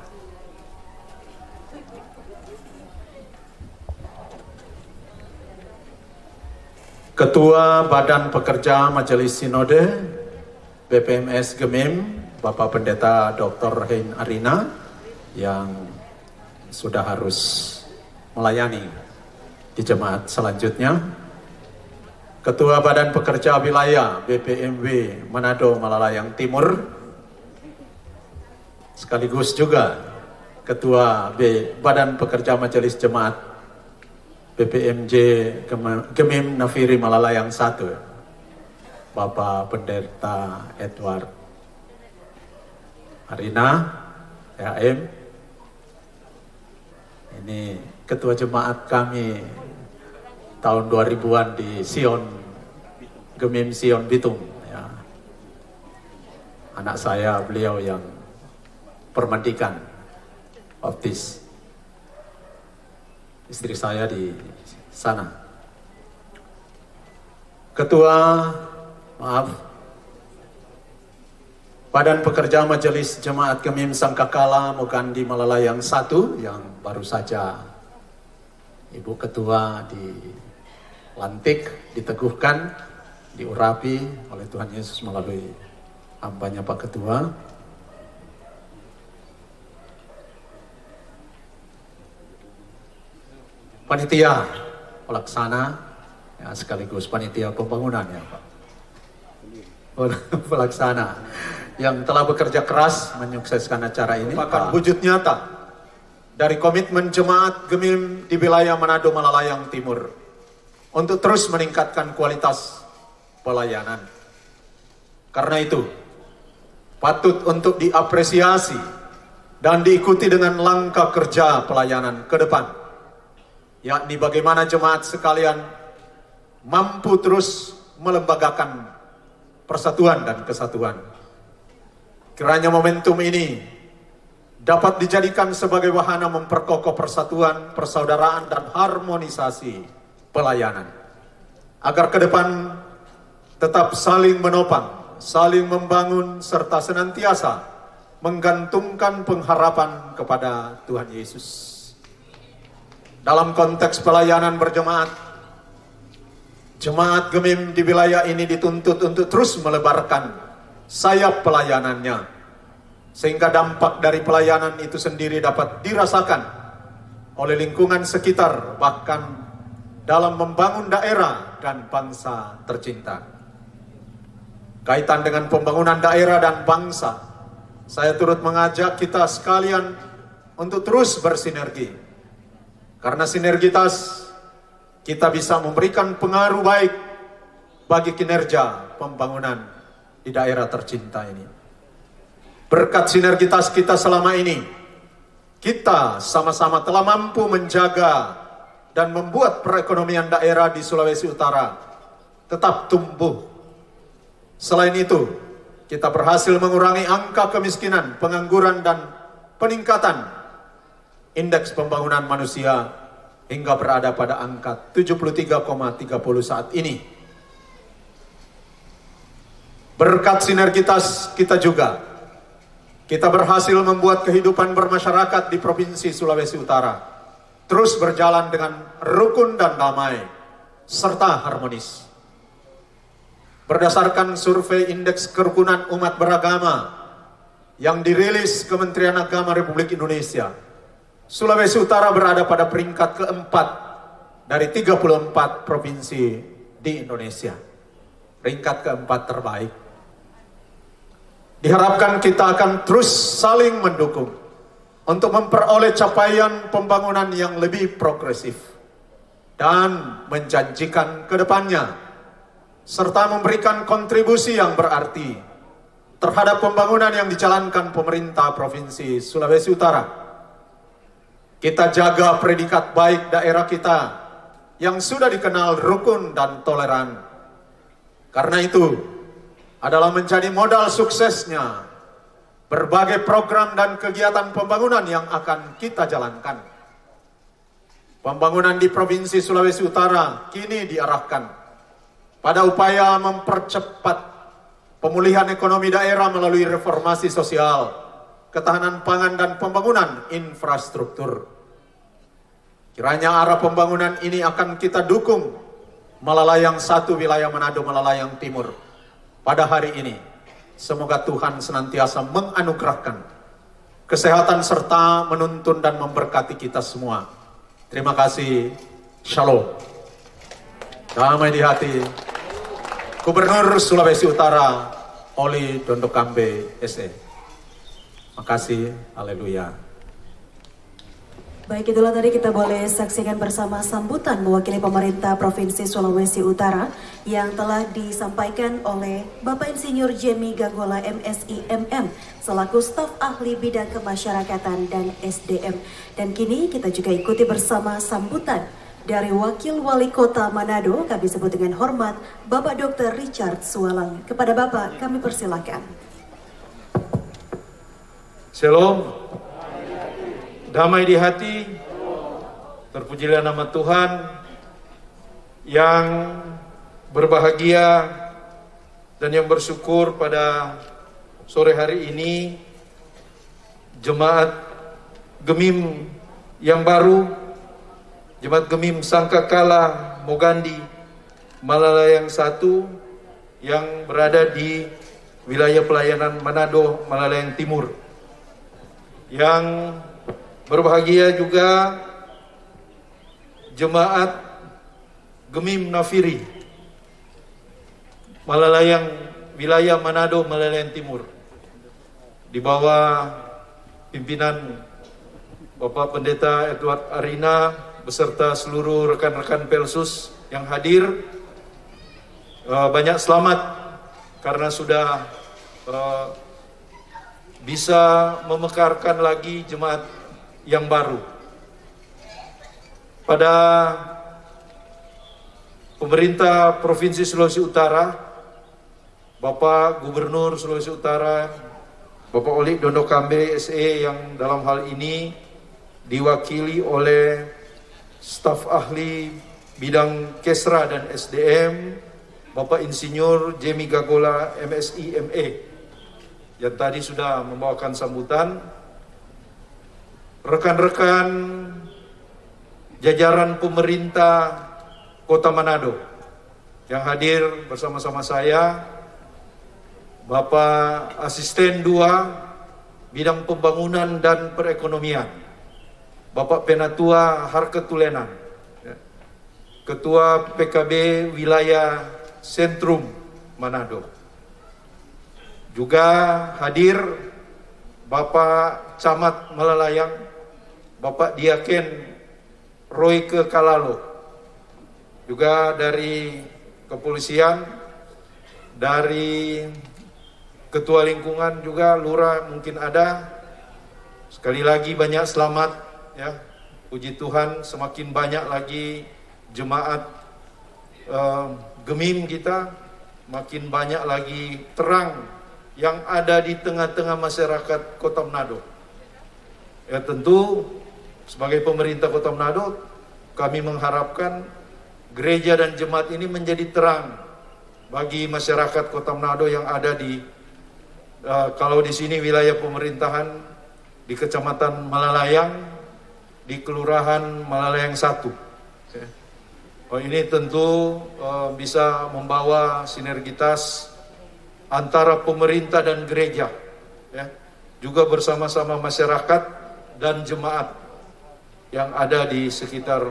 Ketua Badan Pekerja Majelis Sinode BPMS Gemim, Bapak Pendeta Dr. Hein Arina, yang sudah harus melayani di jemaat selanjutnya. Ketua Badan Pekerja Wilayah BPMW Manado Malalayang Timur, sekaligus juga Ketua Badan Pekerja Majelis Jemaat BPMJ Gemim Nafiri Malalayang 1, Bapak Pendeta Edward Arina HM. Ini ketua jemaat kami tahun 2000-an di Sion, Gemim Sion Bitung, ya. Anak saya beliau yang permandikan baptis, istri saya di sana. Ketua Badan Pekerja Majelis Jemaat Gemim Sangkakala Mugandi Malalayang 1 yang baru saja Ibu Ketua dilantik, diteguhkan, diurapi oleh Tuhan Yesus melalui hambanya Pak Ketua. Panitia pelaksana, ya, sekaligus panitia pembangunan ya Pak. Pelaksana yang telah bekerja keras menyukseskan acara ini merupakan wujud nyata dari komitmen jemaat Gemim di wilayah Manado Malalayang Timur untuk terus meningkatkan kualitas pelayanan. Karena itu patut untuk diapresiasi dan diikuti dengan langkah kerja pelayanan ke depan, yakni bagaimana jemaat sekalian mampu terus melembagakan persatuan dan kesatuan. Kiranya momentum ini dapat dijadikan sebagai wahana memperkokoh persatuan, persaudaraan, dan harmonisasi pelayanan, agar ke depan tetap saling menopang, saling membangun, serta senantiasa menggantungkan pengharapan kepada Tuhan Yesus. Dalam konteks pelayanan berjemaat, jemaat Gemim di wilayah ini dituntut untuk terus melebarkan sayap pelayanannya, sehingga dampak dari pelayanan itu sendiri dapat dirasakan oleh lingkungan sekitar, bahkan dalam membangun daerah dan bangsa tercinta. Kaitan dengan pembangunan daerah dan bangsa, saya turut mengajak kita sekalian untuk terus bersinergi. Karena sinergitas kita bisa memberikan pengaruh baik bagi kinerja pembangunan di daerah tercinta ini. Berkat sinergitas kita selama ini, kita sama-sama telah mampu menjaga dan membuat perekonomian daerah di Sulawesi Utara tetap tumbuh. Selain itu, kita berhasil mengurangi angka kemiskinan, pengangguran, dan peningkatan indeks pembangunan manusia hingga berada pada angka 73,30 saat ini. Berkat sinergitas kita juga, kita berhasil membuat kehidupan bermasyarakat di Provinsi Sulawesi Utara terus berjalan dengan rukun dan damai, serta harmonis. Berdasarkan survei indeks kerukunan umat beragama yang dirilis Kementerian Agama Republik Indonesia, Sulawesi Utara berada pada peringkat keempat dari 34 provinsi di Indonesia. Peringkat keempat terbaik. Diharapkan kita akan terus saling mendukung untuk memperoleh capaian pembangunan yang lebih progresif dan menjanjikan ke depannya, serta memberikan kontribusi yang berarti terhadap pembangunan yang dijalankan pemerintah Provinsi Sulawesi Utara. Kita jaga predikat baik daerah kita yang sudah dikenal rukun dan toleran. Karena itu adalah menjadi modal suksesnya berbagai program dan kegiatan pembangunan yang akan kita jalankan. Pembangunan di Provinsi Sulawesi Utara kini diarahkan pada upaya mempercepat pemulihan ekonomi daerah melalui reformasi sosial, ketahanan pangan, dan pembangunan infrastruktur. Kiranya arah pembangunan ini akan kita dukung Malalayang 1 wilayah Manado Malalayang Timur pada hari ini. Semoga Tuhan senantiasa menganugerahkan kesehatan serta menuntun dan memberkati kita semua. Terima kasih. Shalom. Damai di hati. Gubernur Sulawesi Utara Oli Dondokambe SE. Makasih. Haleluya. Baik, itulah tadi kita boleh saksikan bersama sambutan mewakili pemerintah Provinsi Sulawesi Utara yang telah disampaikan oleh Bapak Insinyur Jemi Gagola MSI MM selaku staf ahli bidang kemasyarakatan dan SDM. Dan kini kita juga ikuti bersama sambutan dari Wakil Wali Kota Manado, kami sebut dengan hormat Bapak Dr. Richard Sualang. Kepada Bapak kami persilakan. Shalom. Damai di hati, terpujilah nama Tuhan. Yang berbahagia dan yang bersyukur pada sore hari ini, Jemaat Gemim yang baru, Jemaat Gemim Sangkakala Mogandi Malalayang 1 yang berada di wilayah pelayanan Manado Malalayang Timur. Yang berbahagia juga Jemaat Gemim Nafiri Malalayang wilayah Manado Malalayang Timur di bawah pimpinan Bapak Pendeta Edward Arina beserta seluruh rekan-rekan Pelsus yang hadir. Banyak selamat karena sudah bisa memekarkan lagi jemaat yang baru. Pada pemerintah Provinsi Sulawesi Utara, Bapak Gubernur Sulawesi Utara, Bapak Oli Dondokambe SE yang dalam hal ini diwakili oleh staf ahli bidang Kesra dan SDM, Bapak Insinyur Jemi Gagola MSI ME yang tadi sudah membawakan sambutan. Rekan-rekan jajaran pemerintah Kota Manado yang hadir bersama-sama saya, Bapak Asisten 2 Bidang Pembangunan dan Perekonomian, Bapak Penatua Harketulenan, Ketua PKB Wilayah Sentrum Manado. Juga hadir Bapak Camat Malalayang Bapak Diaken Royke Kalalo, juga dari kepolisian, dari ketua lingkungan juga, lurah mungkin ada. Sekali lagi banyak selamat ya. Puji Tuhan, semakin banyak lagi jemaat Gemim kita, makin banyak lagi terang yang ada di tengah-tengah masyarakat Kota Manado. Ya tentu sebagai pemerintah Kota Manado, kami mengharapkan gereja dan jemaat ini menjadi terang bagi masyarakat Kota Manado yang ada di kalau di sini wilayah pemerintahan di Kecamatan Malalayang, di Kelurahan Malalayang 1. Ini tentu bisa membawa sinergitas antara pemerintah dan gereja, ya, juga bersama-sama masyarakat dan jemaat yang ada di sekitar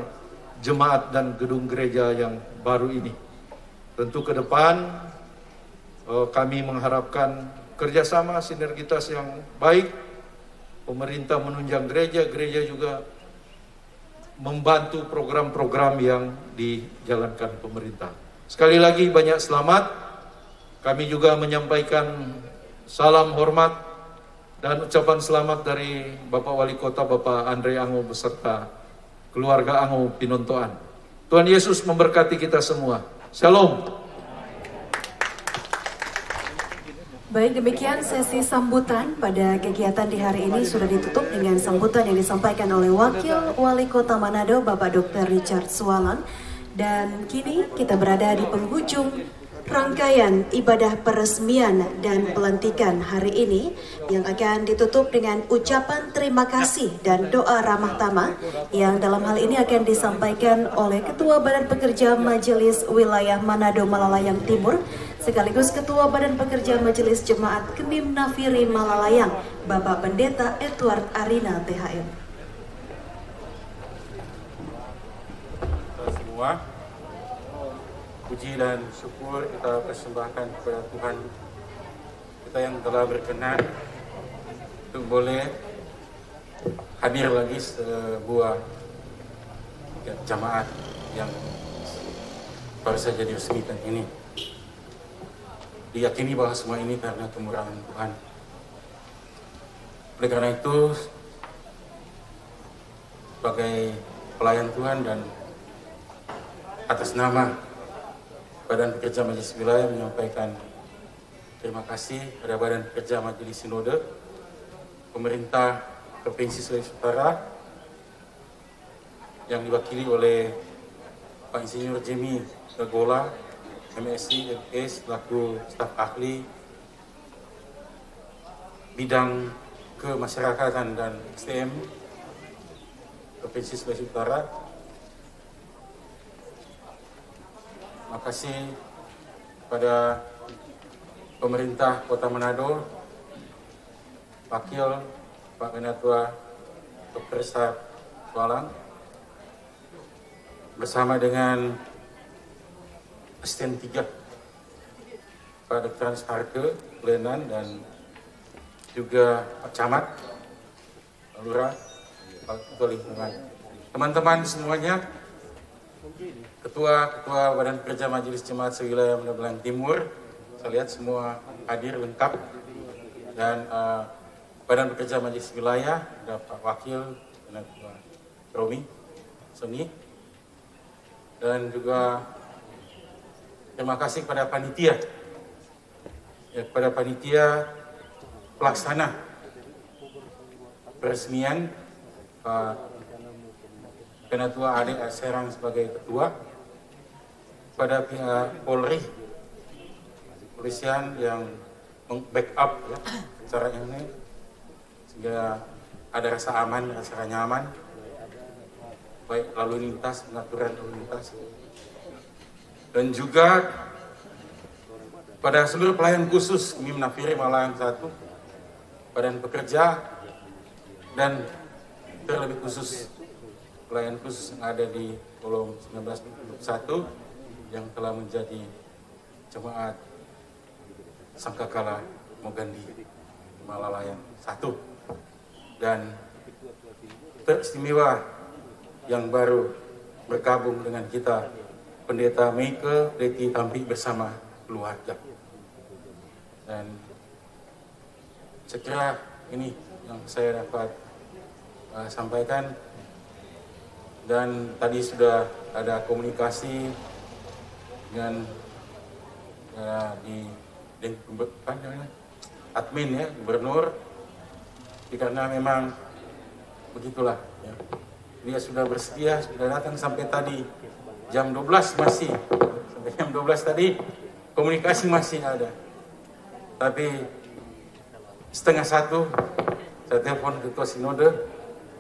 jemaat dan gedung gereja yang baru ini. Tentu ke depan kami mengharapkan kerjasama sinergitas yang baik, pemerintah menunjang gereja, gereja juga membantu program-program yang dijalankan pemerintah. Sekali lagi banyak selamat. Kami juga menyampaikan salam hormat dan ucapan selamat dari Bapak Wali Kota, Bapak Andre Ango beserta keluarga Ango Pinontoan. Tuhan Yesus memberkati kita semua. Shalom. Baik, demikian sesi sambutan pada kegiatan di hari ini sudah ditutup dengan sambutan yang disampaikan oleh Wakil Wali Kota Manado, Bapak Dr. Richard Sualang. Dan kini kita berada di penghujung rangkaian ibadah peresmian dan pelantikan hari ini yang akan ditutup dengan ucapan terima kasih dan doa ramah tamah yang dalam hal ini akan disampaikan oleh Ketua Badan Pekerja Majelis Wilayah Manado Malalayang Timur sekaligus Ketua Badan Pekerja Majelis Jemaat Gemim Nafiri Malalayang, Bapak Pendeta Edward Arina THM. Semua puji dan syukur kita persembahkan kepada Tuhan kita yang telah berkenan untuk boleh hadir lagi sebuah jamaat yang baru saja diresmikan ini. Diyakini bahwa semua ini karena kemurahan Tuhan. Oleh karena itu, sebagai pelayan Tuhan dan atas nama Badan Pekerja Majelis Wilayah menyampaikan terima kasih pada Badan Pekerja Majelis Sinode, Pemerintah Provinsi Sulawesi Utara yang diwakili oleh Pak Insinyur Jemi Gagola, MSc, MS, selaku staf ahli bidang kemasyarakatan dan STM Provinsi Sulawesi Utara. Terima kasih pada pemerintah Kota Manado, Wakil Pak Ketua Dr. Richard Sualang, bersama dengan Asisten 3 Pak Dr. Harke, Lenan, dan juga Pak Camat, Pak Lurah, Pak Ketua Lingkungan. Teman-teman semuanya, Ketua Badan Pekerja Majelis Jemaat Sewilayah Malalayang Timur, saya lihat semua hadir lengkap, dan Badan Pekerja Majelis Wilayah, ada Pak Wakil, dan Pak Romi, Sony, dan juga terima kasih kepada panitia, ya, kepada panitia pelaksana peresmian Pak Ketua Adik Serang sebagai ketua, pada pihak Polri, kepolisian yang backup ya, acara ini sehingga ada rasa aman, rasa nyaman, baik lalu lintas, pengaturan lalu lintas, dan juga pada seluruh pelayan khusus Gemim Nafiri Malalayang 1, Badan Pekerja, dan terlebih khusus pelayan khusus yang ada di Kolom 1921 yang telah menjadi jemaat Sangkakala Mogandi Malalayang 1, dan teristimewa yang baru bergabung dengan kita, Pendeta Meike Deti Tampi bersama keluarga. Dan saya kira ini yang saya dapat sampaikan. Dan tadi sudah ada komunikasi dengan admin ya, gubernur, karena memang begitulah ya. Dia sudah bersedia, sudah datang sampai tadi jam 12 masih, sampai jam 12 tadi komunikasi masih ada. Tapi setengah 1 saya telepon ketua sinode,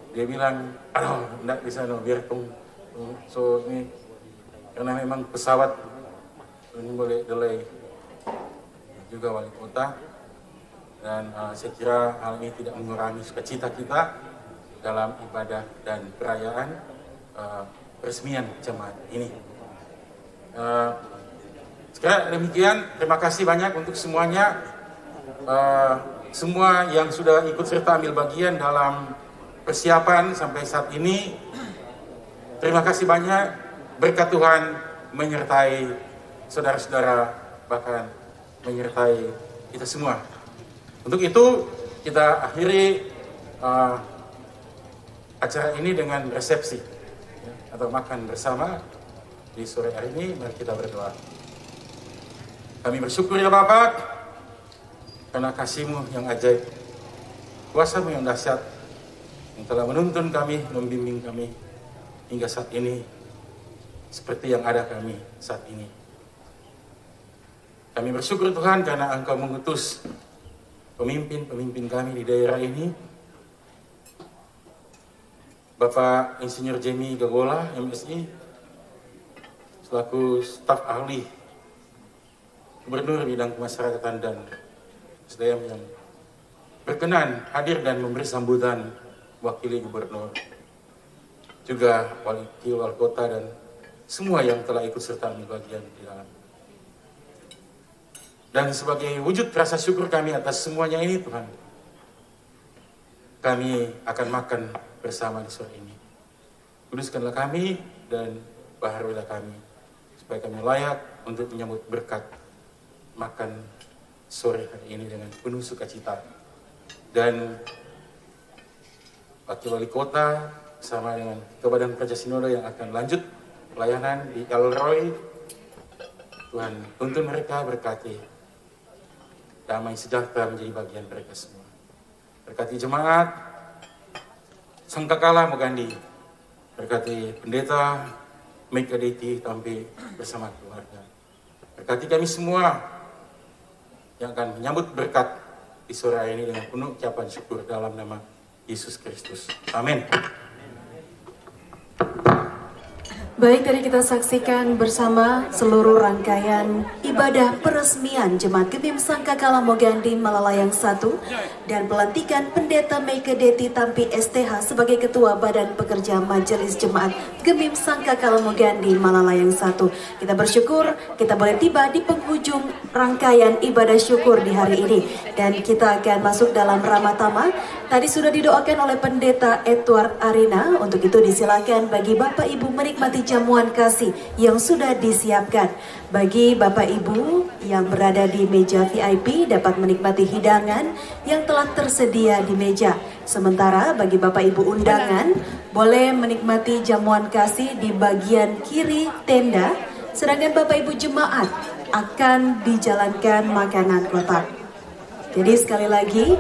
dia bilang, aduh, enggak bisa no, biar so ini karena memang pesawat ini boleh delay, juga wali kota. Dan saya kira hal ini tidak mengurangi sukacita kita dalam ibadah dan perayaan peresmian jemaat ini. Sekarang demikian, terima kasih banyak untuk semuanya, semua yang sudah ikut serta ambil bagian dalam persiapan sampai saat ini. Terima kasih banyak, berkat Tuhan menyertai saudara-saudara, bahkan menyertai kita semua. Untuk itu kita akhiri acara ini dengan resepsi ya, atau makan bersama di sore hari ini. Mari kita berdoa. Kami bersyukur ya Bapa, karena kasih-Mu yang ajaib, kuasa-Mu yang dahsyat, yang telah menuntun kami, membimbing kami hingga saat ini seperti yang ada kami saat ini. Kami bersyukur Tuhan karena Engkau mengutus pemimpin-pemimpin kami di daerah ini, Bapak Insinyur Jemi Gagola, MSI, selaku staf ahli Gubernur bidang kemasyarakatan dan SDM yang berkenan hadir dan memberi sambutan wakili gubernur, juga wakil wali kota dan semua yang telah ikut serta ambil bagian di dalam. Dan sebagai wujud rasa syukur kami atas semuanya ini Tuhan, kami akan makan bersama di sore ini. Kuduskanlah kami dan baharuilah kami, supaya kami layak untuk menyambut berkat makan sore hari ini dengan penuh sukacita. Dan wakil wali kota bersama dengan Kebadan Praja Sinode yang akan lanjut pelayanan di Elroy, Tuhan tuntun mereka, berkati damai sejahtera menjadi bagian mereka semua. Berkati jemaat Sangkakala Mogandi, berkati pendeta Meike Deti Tampi bersama keluarga. Berkati kami semua yang akan menyambut berkat di sore hari ini dengan penuh ucapan syukur dalam nama Yesus Kristus. Amin. Baik, tadi kita saksikan bersama seluruh rangkaian ibadah peresmian Jemaat Gemim Sangkakala Mogandi Malalayang 1 dan pelantikan Pendeta Meike Deti Tampi STH sebagai Ketua Badan Pekerja Majelis Jemaat Gemim Sangkakala Mogandi Malalayang 1. Kita bersyukur kita boleh tiba di penghujung rangkaian ibadah syukur di hari ini, dan kita akan masuk dalam Ramatama. Tadi sudah didoakan oleh Pendeta Edward Arina. Untuk itu disilakan bagi Bapak Ibu menikmati jamuan kasih yang sudah disiapkan. Bagi Bapak Ibu yang berada di meja VIP dapat menikmati hidangan yang telah tersedia di meja. Sementara bagi Bapak Ibu undangan boleh menikmati jamuan kasih di bagian kiri tenda. Sedangkan Bapak Ibu jemaat akan dijalankan makanan kotak. Jadi sekali lagi